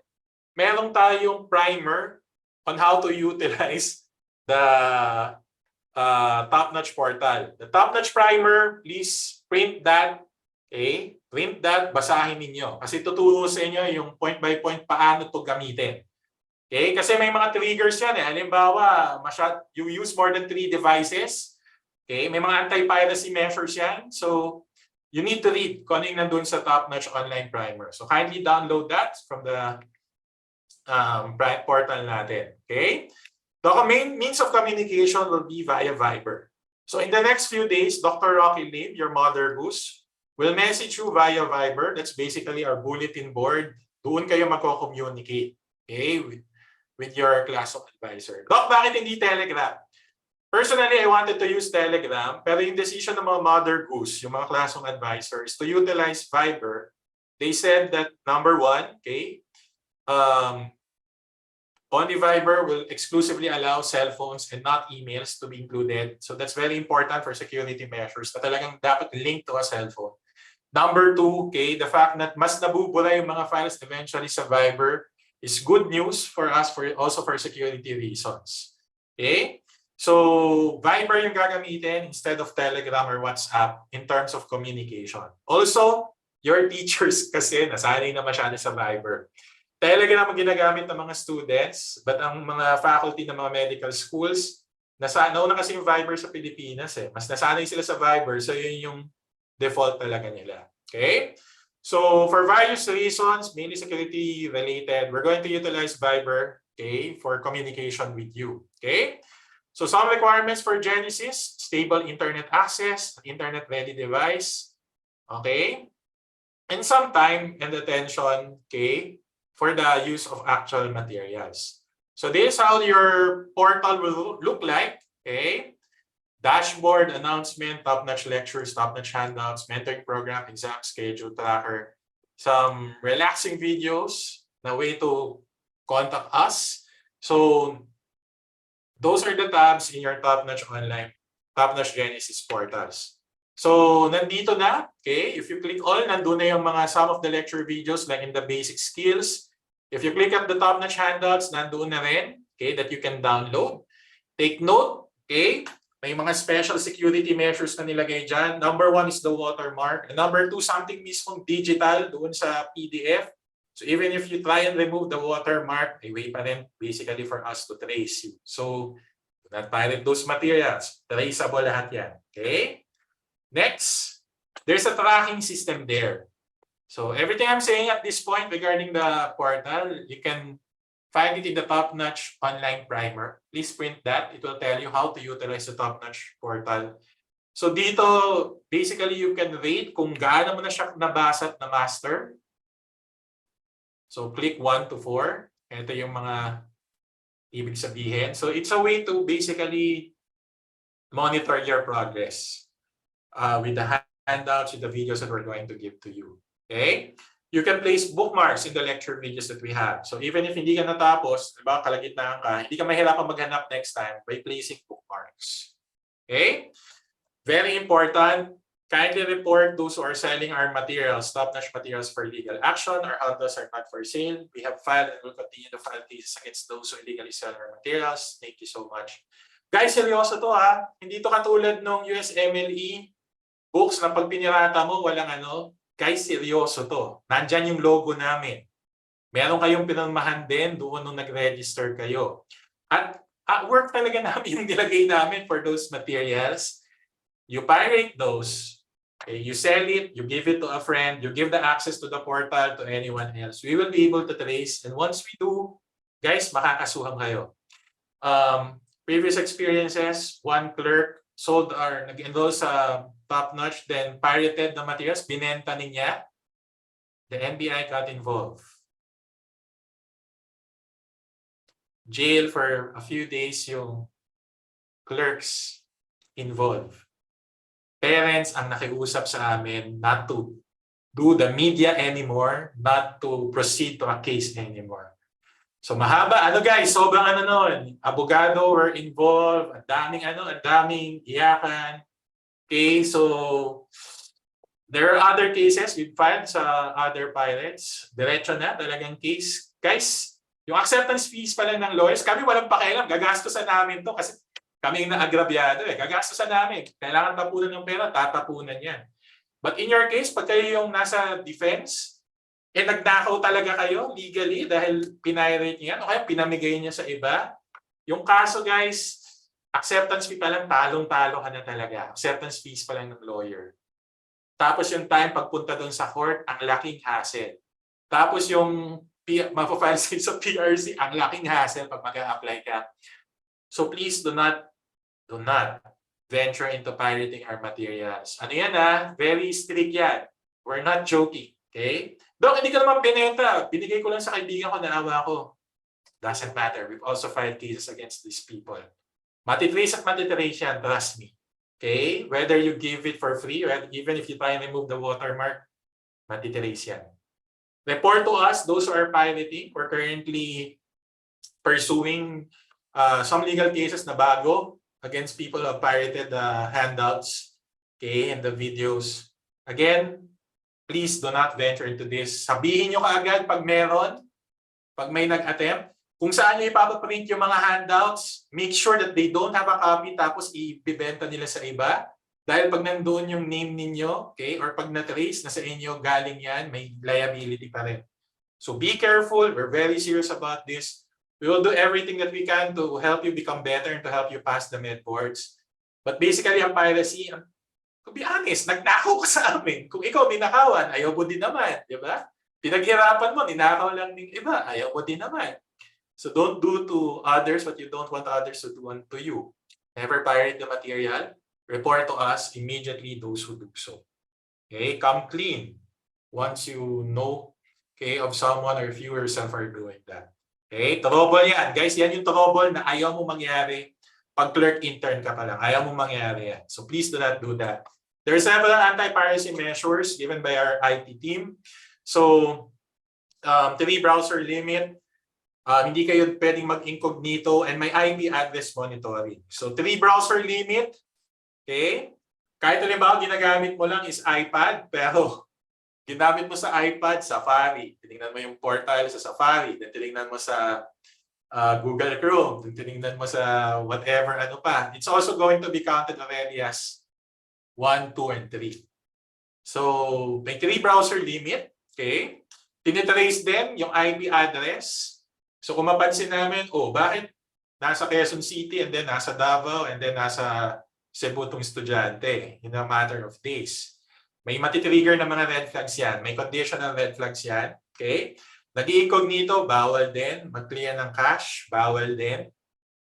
meron tayong primer on how to utilize the Top Notch portal. The Top Notch primer, please print that. Okay? Print that, basahin ninyo. Kasi tuturo sa inyo yung point by point paano to gamitin. Okay? Kasi may mga triggers yan. Halimbawa, you use more than 3 devices. Okay? May mga anti-piracy measures yan. So, you need to read kung ano yung nandun sa Top Notch online primer. So, kindly download that from the portal natin. Okay? The main means of communication will be via Viber. So in the next few days, Dr. Rocky Lim, your mother goose, will message you via Viber. That's basically our bulletin board. Doon kayo magko-communicate, okay, with your class of advisor. Doc, bakit hindi Telegram? Personally, I wanted to use Telegram, pero yung decision ng mga mother goose, yung mga class of advisors, to utilize Viber, they said that number 1, okay, only Viber will exclusively allow cell phones and not emails to be included. So that's very important for security measures na talagang dapat link to a cell phone. Number 2, okay, the fact that mas nabubura yung mga files eventually sa Viber is good news for us, also for security reasons. Okay? So Viber yung gagamitin instead of Telegram or WhatsApp in terms of communication. Also, your teachers kasi nasanay na masyado sa Viber. Telegram ang ginagamit ng mga students, but ang mga faculty ng mga medical schools, nauna kasi yung Viber sa Pilipinas eh. Mas nasanay sila sa Viber, so yun yung default talaga nila. Okay? So for various reasons, mainly security related, we're going to utilize Viber, okay, for communication with you. Okay? So some requirements for Genesis: stable internet access, internet-ready device, okay? And some time and attention, okay, for the use of actual materials. So this is how your portal will look like, okay? Dashboard, announcement, top-notch lectures, top-notch handouts, mentoring program, exam schedule tracker, some relaxing videos, na way to contact us. So those are the tabs in your top-notch online, top-notch Genesis portals. So nandito na, okay? If you click all, nandun na yung mga some of the lecture videos like in the basic skills. If you click at the top-notch handouts, nandoon na rin, okay, that you can download. Take note, okay, may mga special security measures na nilagay dyan. Number 1 is the watermark. And number 2, something mismong digital doon sa PDF. So even if you try and remove the watermark, may way pa rin basically for us to trace you. So do not pirate those materials. Traceable lahat yan. Okay? Next, there's a tracking system there. So everything I'm saying at this point regarding the portal, you can find it in the Top Notch online primer. Please print that. It will tell you how to utilize the Top Notch portal. So dito, basically you can rate kung gaano mo na siya nabasa at na-master. So click 1 to 4. Ito yung mga ibig sabihin. So it's a way to basically monitor your progress with the handouts, with the videos that we're going to give to you. Okay? You can place bookmarks in the lecture videos that we have. So even if hindi ka natapos, diba, kalagitnaan ka, hindi ka mahirapan maghanap next time by placing bookmarks. Okay? Very important, kindly report those who are selling our materials, top-notch materials for legal action. Our handles are not for sale. We have filed and will continue to file cases against those who illegally sell our materials. Thank you so much. Guys, seryoso to ha. Hindi to katulad nung USMLE books na pag pinirata mo, walang ano. Guys, seryoso to. Nandyan yung logo namin. Meron kayong pinirmahan din doon nung nag-register kayo. At work talaga namin yung nilagay namin for those materials. You pirate those, okay, you sell it, you give it to a friend, you give the access to the portal to anyone else. We will be able to trace, and once we do, guys, makakasuhan kayo. Previous experiences, one clerk sold or nag-enroll sa Top Notch, then pirated the materials, binenta niya. The NBI got involved. Jail for a few days yung clerks involved. Parents ang nakiusap sa amin not to do the media anymore, not to proceed to a case anymore. So mahaba, guys, sobrang nun, abogado were involved, ang daming iyakan. Okay, so there are other cases we filed sa other pirates. Diretso na talagang case. Guys, yung acceptance fees pala ng lawyers, kami walang pakialam, gagastusan namin to kasi kami yung naagrabyado gagastusan namin. Kailangan tapunan ng pera, tatapunan yan. But in your case, pag kayo yung nasa defense, nagnakaw talaga kayo legally dahil pinirate niya o kaya pinamigay niya sa iba. Yung kaso guys, acceptance fee pa lang, talong-talo ka na talaga. Acceptance fees pa lang ng lawyer. Tapos yung time pagpunta doon sa court, ang laking hassle. Tapos yung mapapile sa PRC, ang laking hassle pag mag-a-apply ka. So please do not venture into pirating our materials. Ano yan very strict yan. We're not joking. Okay? Dok, hindi ka naman binenta. Binigay ko lang sa kaibigan ko, naawa ko. Doesn't matter. We've also filed cases against these people. Matitrace at matitrace yan, trust me. Okay? Whether you give it for free or even if you try and remove the watermark, matitrace yan. Report to us, those who are pirating. We're currently pursuing some legal cases na bago against people who have pirated handouts, okay, and the videos. Again, please do not venture into this. Sabihin nyo kaagad pag meron, pag may nag-attempt, kung saan nyo ipapaprint yung mga handouts, make sure that they don't have a copy tapos ibibenta nila sa iba. Dahil pag nandoon yung name ninyo, okay, or pag na-trace na sa inyo galing yan, may liability pa rin. So be careful. We're very serious about this. We will do everything that we can to help you become better and to help you pass the med boards. But basically, ang piracy, to be honest, nagnakaw ka sa amin. Kung ikaw ninakawan, ayaw mo din naman. Di ba? Pinaghirapan mo, ninakaw lang ng iba, ayaw mo din naman. So don't do to others what you don't want others to do unto you. Never pirate the material. Report to us immediately those who do so. Okay, come clean once you know, okay, of someone or if you yourself are doing that. Okay, trouble yan. Guys, yan yung trouble na ayaw mo mangyari pag clerk intern ka pa lang. Ayaw mo mangyari yan. So please do not do that. There are several anti-piracy measures given by our IT team. So, 3 browser limit. Hindi kayo pwedeng mag-incognito and may IP address monitoring. So 3 browser limit. Okay? Kahit halimbawa ginagamit mo lang is iPad, pero ginamit mo sa iPad, Safari. Tinignan mo yung portal sa Safari. Then tinignan mo sa Google Chrome. Then tinignan mo sa whatever ano pa. It's also going to be counted already as 1, 2, and 3. So may 3 browser limit. Okay? Tinitrace din yung IP address. So kung mapansin namin, bakit nasa Quezon City and then nasa Davao and then nasa Cebu tong estudyante in a matter of days. May matitrigger na mga red flags yan. May conditional red flags yan. Okay? Nag-i-incognito, bawal din. Mag-clear ng cache, bawal din.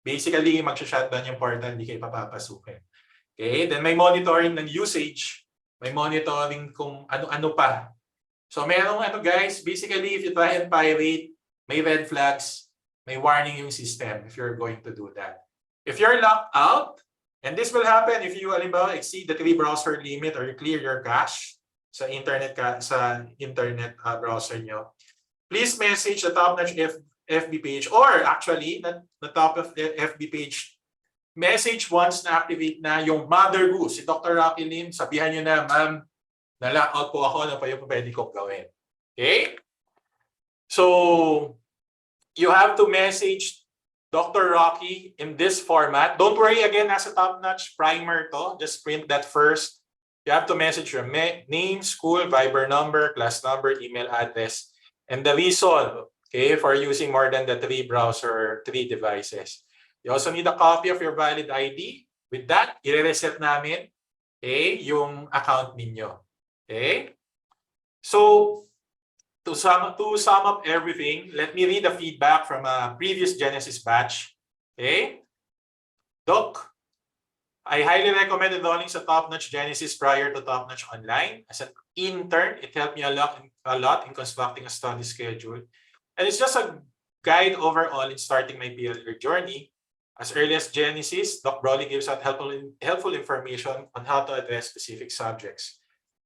Basically, mag-shutdown yung portal, hindi kayo papapasukin. Okay? Then may monitoring ng usage. May monitoring kung ano-ano pa. So merong guys, basically if you try and pirate, may red flags, may warning yung system if you're going to do that. If you're locked out, and this will happen if you halimbawa exceed the 3 browser limit or you clear your cache sa internet browser nyo, please message the Top Notch FB page or actually the top of the FB page. Message once na activate na yung Mother Goose, si Dr. Rocky Lim, sabihan nyo na, ma'am, na-lockout po ako, na pa yung pwede kong gawin. Okay? So, you have to message Dr. Rocky in this format. Don't worry, again, nasa Top Notch primer to. Just print that first. You have to message your name, school, Viber number, class number, email address, and the reason, okay, for using more than the 3 browser, 3 devices. You also need a copy of your valid ID. With that, i-reset namin, okay, yung account ninyo. Okay? So, to sum up everything, let me read the feedback from a previous Genesis batch. Okay? Doc, I highly recommend enrolling sa Top-Notch Genesis prior to Top-Notch Online. As an intern, it helped me a lot in constructing a study schedule. And it's just a guide overall in starting my PLR journey. As early as Genesis, Doc Broly gives out helpful information on how to address specific subjects.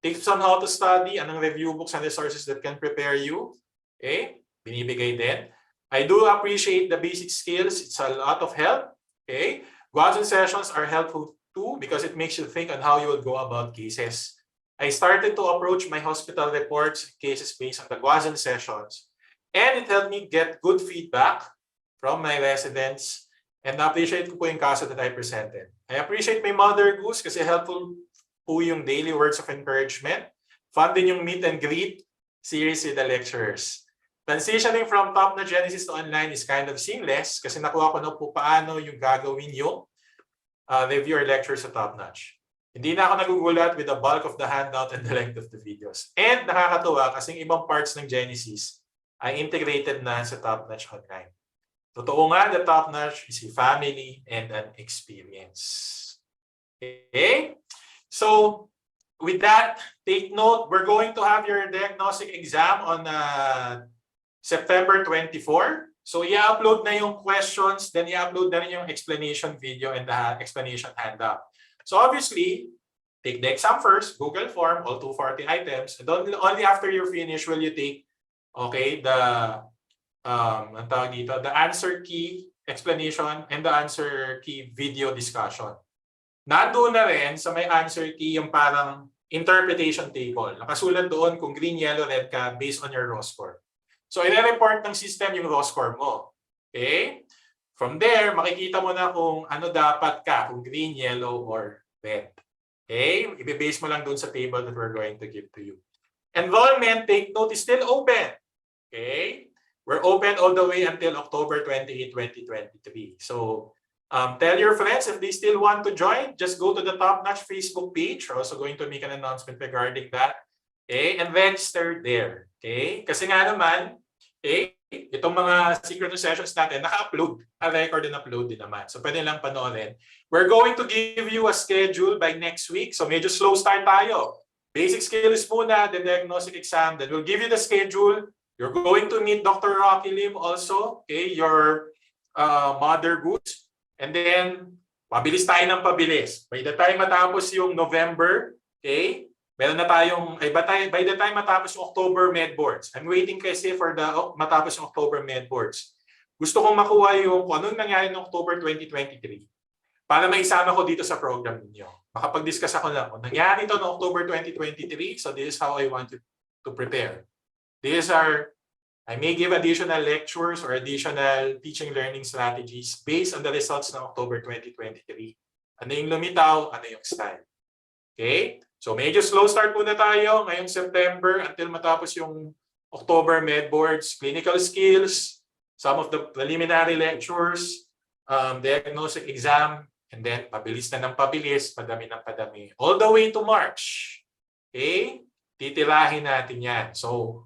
Tips on how to study, anong review books and resources that can prepare you. Okay? Binibigay din. I do appreciate the basic skills. It's a lot of help. Okay? Guazon sessions are helpful too because it makes you think on how you will go about cases. I started to approach my hospital reports and cases based on the Guazon sessions, and it helped me get good feedback from my residents, and na-appreciate ko po yung kaso that I presented. I appreciate my Mother Goose kasi helpful po yung daily words of encouragement. Fun din yung meet and greet series with the lecturers. Transitioning from Top-Notch Genesis to online is kind of seamless kasi nakuha ko na po paano yung gagawin yung review or lecture sa Top-Notch. Hindi na ako nagugulat with the bulk of the handout and the length of the videos. And nakakatuwa kasi ibang parts ng Genesis ay integrated na sa Top-Notch Online. Totoo nga, the Top-Notch is a family and an experience. Okay? So, with that, take note, we're going to have your diagnostic exam on September 24. So, i-upload na yung questions, then i-upload na rin yung explanation video and the explanation handout. So, obviously, take the exam first, Google form, all 240 items, and only after you're finished will you take, okay, the ang tawag dito, the answer key explanation and the answer key video discussion. Nandoon na rin sa may answer key yung parang interpretation table. Nakasulat doon kung green, yellow, red ka based on your raw score. So, i-report ng system yung raw score mo. Okay? From there, makikita mo na kung ano dapat ka, kung green, yellow, or red. Okay? I-base mo lang doon sa table that we're going to give to you. Enrollment, take note, is still open. Okay? We're open all the way until October 28, 2023. So, tell your friends if they still want to join, just go to the Top-Notch Facebook page. We're also going to make an announcement regarding that. Okay? And register there. Okay? Kasi nga naman, okay, itong mga synchronous sessions natin, naka-upload. Record and upload din naman. So, pwede lang panoorin. We're going to give you a schedule by next week. So, medyo slow start tayo. Basic skills muna, the diagnostic exam. Then we'll give you the schedule. You're going to meet Dr. Rocky Lim also, okay, your Mother Goose. And then, pabilis tayo ng pabilis. By the time matapos yung November, okay, meron na tayong, by the time matapos yung October med boards. I'm waiting kasi for the matapos yung October med boards. Gusto kong makuha yung kung anong nangyari noong October 2023 para maisama ko dito sa program ninyo. Makapag-discuss ako lang. Nangyari ito noong October 2023, so this is how I want you to prepare. These are, I may give additional lectures or additional teaching learning strategies based on the results ng October 2023. Ano yung lumitaw, ano yung style. Okay? So medyo slow start muna tayo ngayong September until matapos yung October med boards, clinical skills, some of the preliminary lectures, diagnostic exam, and then pabilis na ng pabilis, padami ng padami. All the way to March. Okay? Titirahin natin yan. So,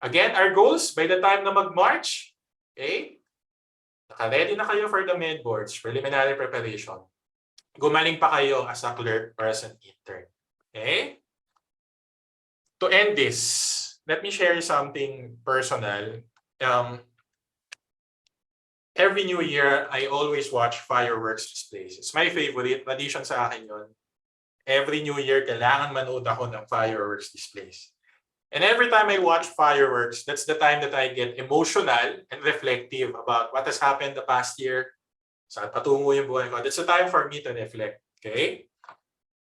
again, our goals, by the time na mag-March, okay, naka-ready na kayo for the med boards, preliminary preparation. Gumaling pa kayo as a clerk or as an intern. Okay? To end this, let me share something personal. Every New Year, I always watch fireworks displays. It's my favorite. Tradition sa akin yun. Every New Year, kailangan manood ako ng fireworks displays. And every time I watch fireworks, that's the time that I get emotional and reflective about what has happened the past year. Saan patungo yung buhay ko. That's the time for me to reflect. Okay?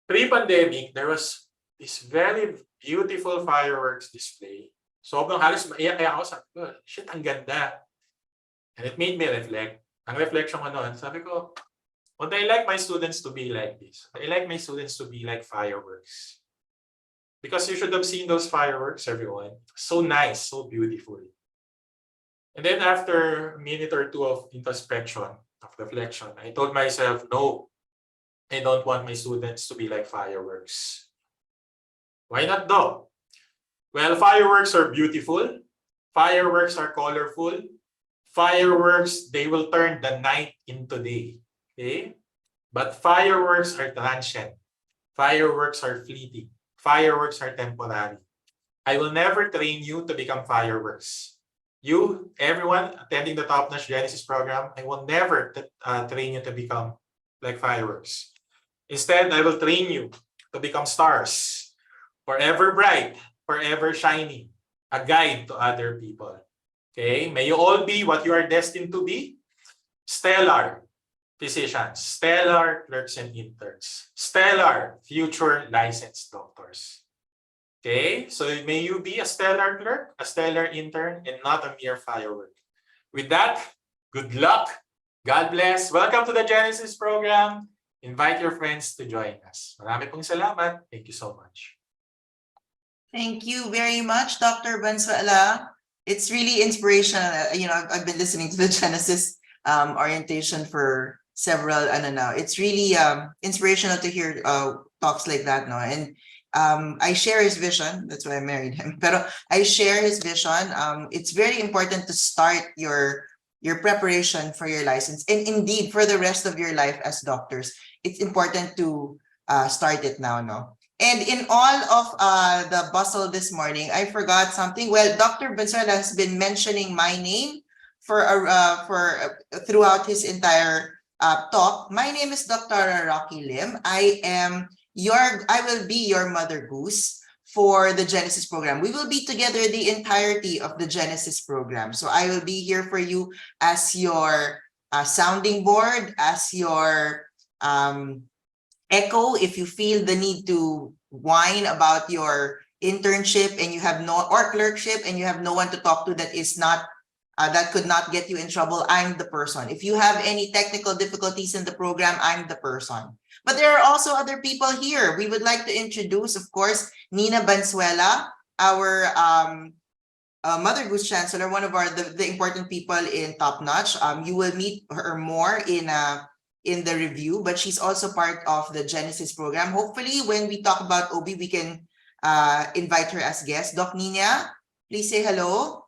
Pre-pandemic, there was this very beautiful fireworks display. Sobrang halos maiyak ako. Sabi ko, shit, ang ganda. And it made me reflect. Ang reflection ko noon, sabi ko, would I like my students to be like this? I like my students to be like fireworks. because you should have seen those fireworks, everyone. So nice, so beautiful. And then after a minute or two of introspection, of reflection, I told myself, no, I don't want my students to be like fireworks. Why not though? Well, fireworks are beautiful. Fireworks are colorful. Fireworks, they will turn the night into day. Okay? But fireworks are transient. Fireworks are fleeting. Fireworks are temporary. I will never train you to become fireworks. You, everyone attending the Top Notch Genesis program, I will never train you to become like fireworks. Instead, I will train you to become stars, forever bright, forever shining, a guide to other people. Okay? May you all be what you are destined to be, stellar physicians, stellar clerks and interns, stellar future licensed doctors. Okay, so may you be a stellar clerk, a stellar intern, and not a mere firework. With that, good luck. God bless. Welcome to the Genesis program. Invite your friends to join us. Marami pong salamat. Thank you so much.
Thank you very much, Dr. Bansuela. It's really inspirational. You know, I've been listening to the Genesis orientation for several, I don't know. It's really inspirational to hear talks like that, no? And I share his vision. That's why I married him. Pero I share his vision. It's very important to start your preparation for your license, and indeed for the rest of your life as doctors. It's important to start it now, no? And in all of the bustle this morning, I forgot something. Well, Dr. Bansuela has been mentioning my name for throughout his entire talk. My name is Dr. Rocky Lim. I will be your Mother Goose for the Genesis program. We will be together the entirety of the Genesis program. So I will be here for you as your sounding board, as your echo. If you feel the need to whine about your internship and you have or clerkship and you have no one to talk to that is not that could not get you in trouble, I'm the person. If you have any technical difficulties in the program, I'm the person. But there are also other people here. We would like to introduce, of course, Nina Bansuela, our Mother Goose Chancellor, one of the important people in Top Notch. You will meet her more in the review, but she's also part of the Genesis program. Hopefully, when we talk about OB, we can invite her as guest. Doc Nina, please say hello.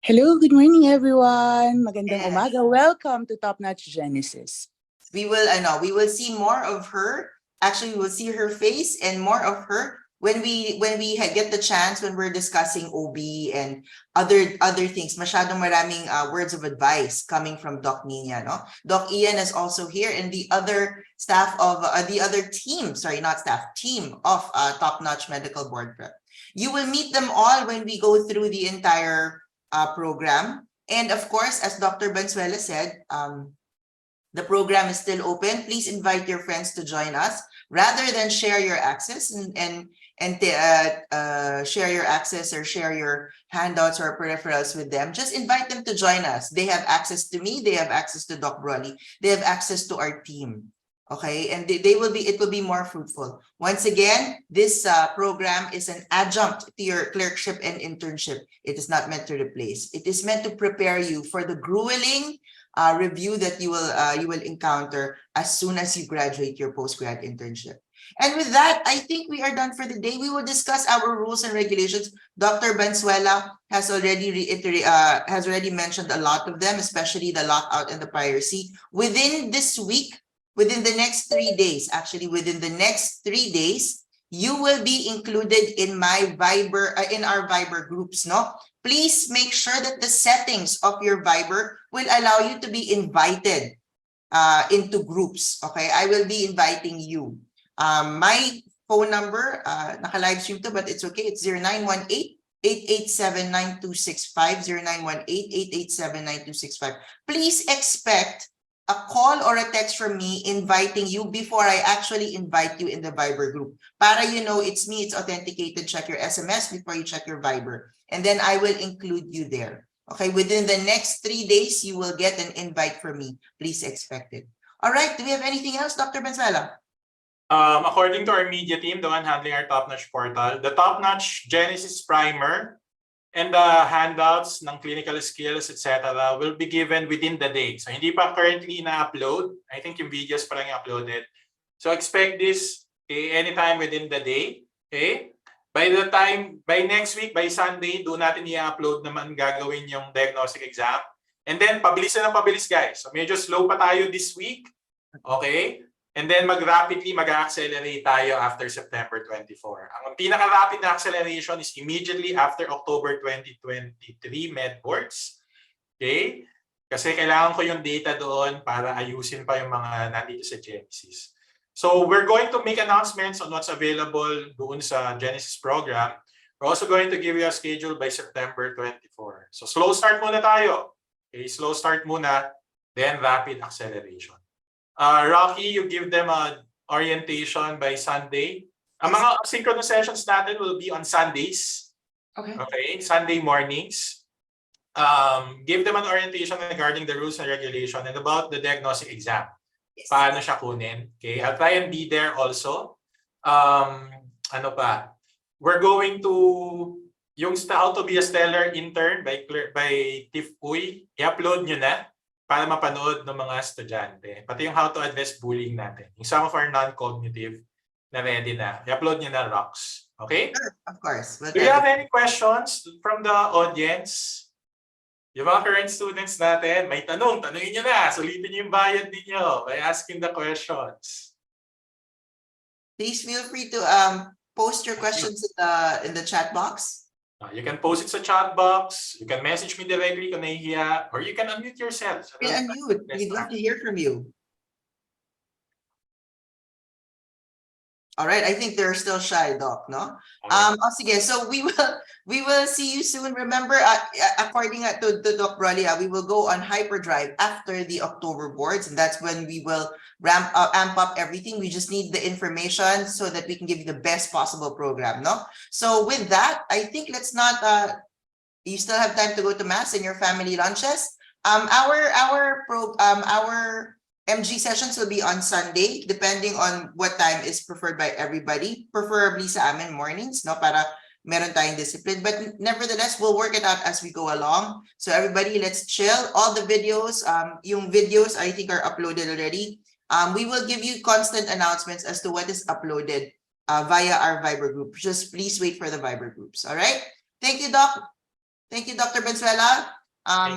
Hello, good morning, everyone. Magandang umaga. Welcome to Top Notch Genesis.
We will see more of her. Actually, we will see her face and more of her when we get the chance, when we're discussing OB and other things. Masyadong maraming words of advice coming from Doc Nina, no? Doc Ian is also here, and the other staff of the other team, sorry, not staff, team of Top Notch Medical Board Prep. You will meet them all when we go through the entire program. And of course, as Dr. Bansuela said, the program is still open. Please invite your friends to join us. Rather than share your access and share your access or share your handouts or peripherals with them, just invite them to join us. They have access to me. They have access to Doc Broly. They have access to our team. Okay, and it will be more fruitful. Once again, this program is an adjunct to your clerkship and internship. It is not meant to replace. It is meant to prepare you for the grueling review that you will encounter as soon as you graduate your postgrad internship. And with that, I think we are done for the day. We will discuss our rules and regulations. Dr. Bansuela has already mentioned a lot of them, especially the lockout and the piracy. Within this week, within the next 3 days, actually within the next 3 days, you will be included in my Viber, in our Viber groups, no? Please make sure that the settings of your Viber will allow you to be invited into groups, okay? I will be inviting you. My phone number, naka-live stream to, but it's okay. It's 0918-887-9265, 0918-887-9265. Please expect a call or a text from me inviting you before I actually invite you in the Viber group. Para you know it's me, it's authenticated, check your SMS before you check your Viber. And then I will include you there. Okay, within the next 3 days, you will get an invite from me. Please expect it. All right, do we have anything else, Dr. Bansuela?
According to our media team, the one handling our Top-Notch portal, the Top-Notch Genesis Primer and the handouts ng clinical skills, etc. will be given within the day. So hindi pa currently na-upload. I think yung videos pa lang yung uploaded. So expect this anytime within the day. Okay? By next week, by Sunday, doon natin i-upload naman gagawin yung diagnostic exam. And then, pabilis na ng pabilis, guys. So medyo slow pa tayo this week. Okay? And then mag-rapidly, mag-accelerate tayo after September 24. Ang pinaka-rapid na acceleration is immediately after October 2023 MedBoards. Okay? Kasi kailangan ko yung data doon para ayusin pa yung mga nandito sa Genesis. So we're going to make announcements on what's available doon sa Genesis program. We're also going to give you a schedule by September 24. So slow start muna tayo. Okay, slow start muna, then rapid acceleration. Rocky, you give them an orientation by Sunday. Ang mga synchronous sessions natin will be on Sundays. Okay, Sunday mornings. Give them an orientation regarding the rules and regulation and about the diagnostic exam. Paano siya kunin? Okay, I'll try and be there also. Ano pa? We're going to yung How to be a Stellar Intern by Tiff Uy. I-upload nyo na para mapanood ng mga estudyante. Pati yung How to Address Bullying natin. Yung some of our non-cognitive na ready na. I-upload nyo na, Rox. Okay?
Sure, of course.
Do you have any questions from the audience? Yung mga current students natin, may tanungin nyo na. Sulitin nyo yung bayad ninyo by asking the questions.
Please feel free to post your questions in the chat box.
You can post it sa chat box. You can message me directly kung nahihiya. Or you can unmute yourself.
You can unmute. We'd love to hear from you. All right, I think they're still shy, Doc, no? Sige, so we will see you soon. Remember, according to Doc Bralia, we will go on hyperdrive after the October boards, and that's when we will amp up everything. We just need the information so that we can give you the best possible program, no? So with that, I think let's not. You still have time to go to mass and your family lunches. Our MG sessions will be on Sunday, depending on what time is preferred by everybody. Preferably sa amin mornings, no? Para meron tayong discipline. But nevertheless, we'll work it out as we go along. So everybody, let's chill. All the videos, yung videos I think are uploaded already. We will give you constant announcements as to what is uploaded via our Viber group. Just please wait for the Viber groups. All right? Thank you, Doc. Thank you, Dr. Benzuela.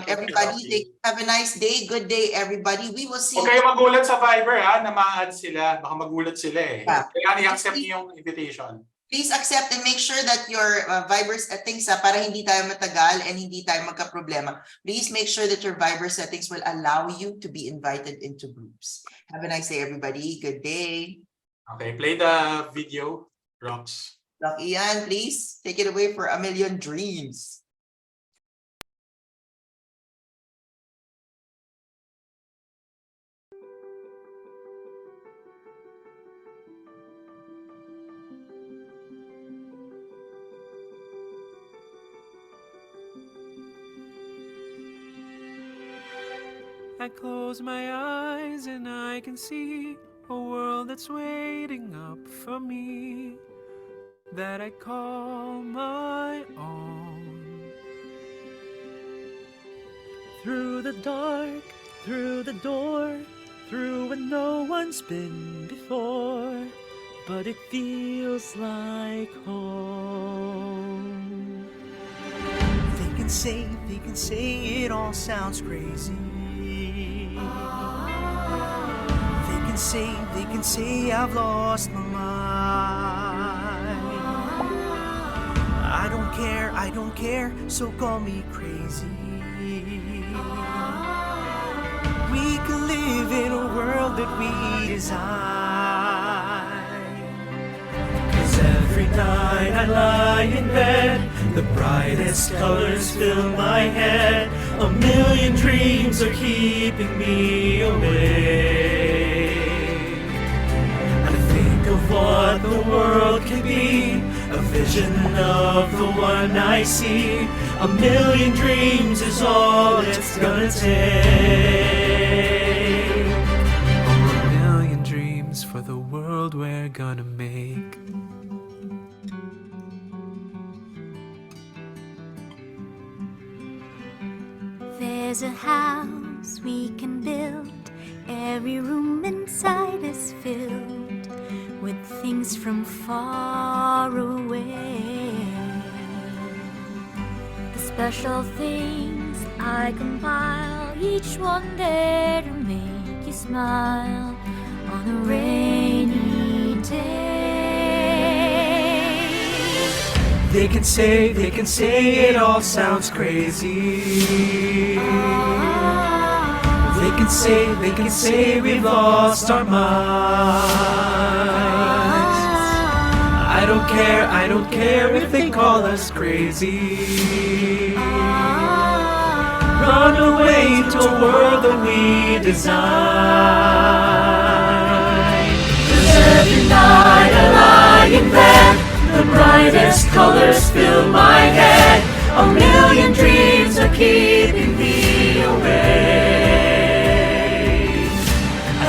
Everybody, have a nice day. Good day, everybody. We will see.
Okay, magulat sa Viber ha, na ma-add sila. Baka magulat sila eh. Kaya i-accept niyo yung invitation.
Please accept and make sure that your Viber settings para hindi tayo matagal and hindi tayo magka-problema. Please make sure that your Viber settings will allow you to be invited into groups. Have a nice day, everybody. Good day.
Okay, play the video, Rox.
Doc Ian, please take it away for A Million Dreams.
I close my eyes and I can see a world that's waiting up for me, that I call my own. Through the dark, through the door, through where no one's been before, but it feels like home. They can say it all sounds crazy. They can say I've lost my mind. I don't care, so call me crazy. We can live in a world that we design. 'Cause every night I lie in bed, the brightest colors fill my head. A million dreams are keeping me awake. I think of what the world can be, a vision of the one I see. A million dreams is all it's gonna take. A million dreams dreams for the world we're gonna make.
There's a house we can build. Every room inside is filled with things from far away. The special things I compile, each one there to make you smile on a rainy day.
They can say it all sounds crazy. They can say we've lost our minds. I don't care if they call us crazy. Run away to a world that we design. 'Cause every night I lie in bed, the brightest colors fill my head. A million dreams are keeping me awake.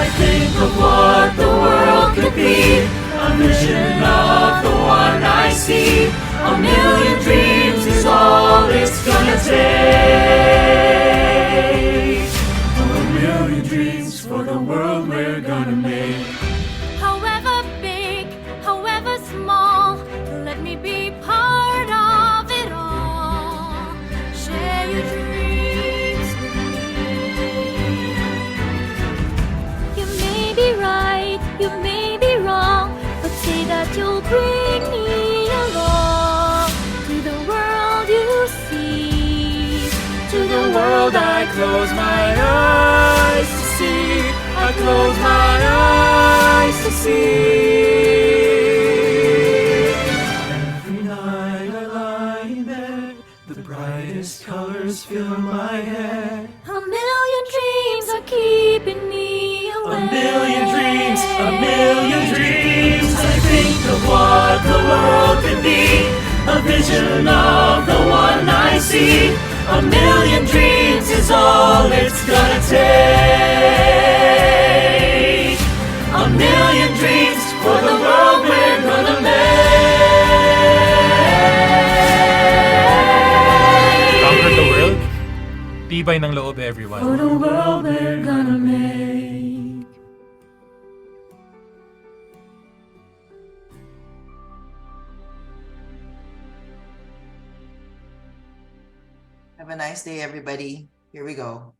I think of what the world could be, a vision of the one I see. A million dreams is all it's gonna take. A million dreams for the world we're gonna make.
However big, however small, let me be part of it all. Share your dreams with me. You may be right, you may be wrong, but say that you'll bring me along to the world you see, to the world I close my eyes to see. I close my eyes to see.
Every night I lie in bed, the brightest colors fill my head.
A million dreams are keeping me away.
A million dreams. I think of what the world could be, a vision of the one I see. A million dreams is all it's gonna take. A million dreams for the world we're gonna make.
Conquer the world? Tibay ng loob, everyone.
For the world we're gonna make.
Have a nice day, everybody. Here we go.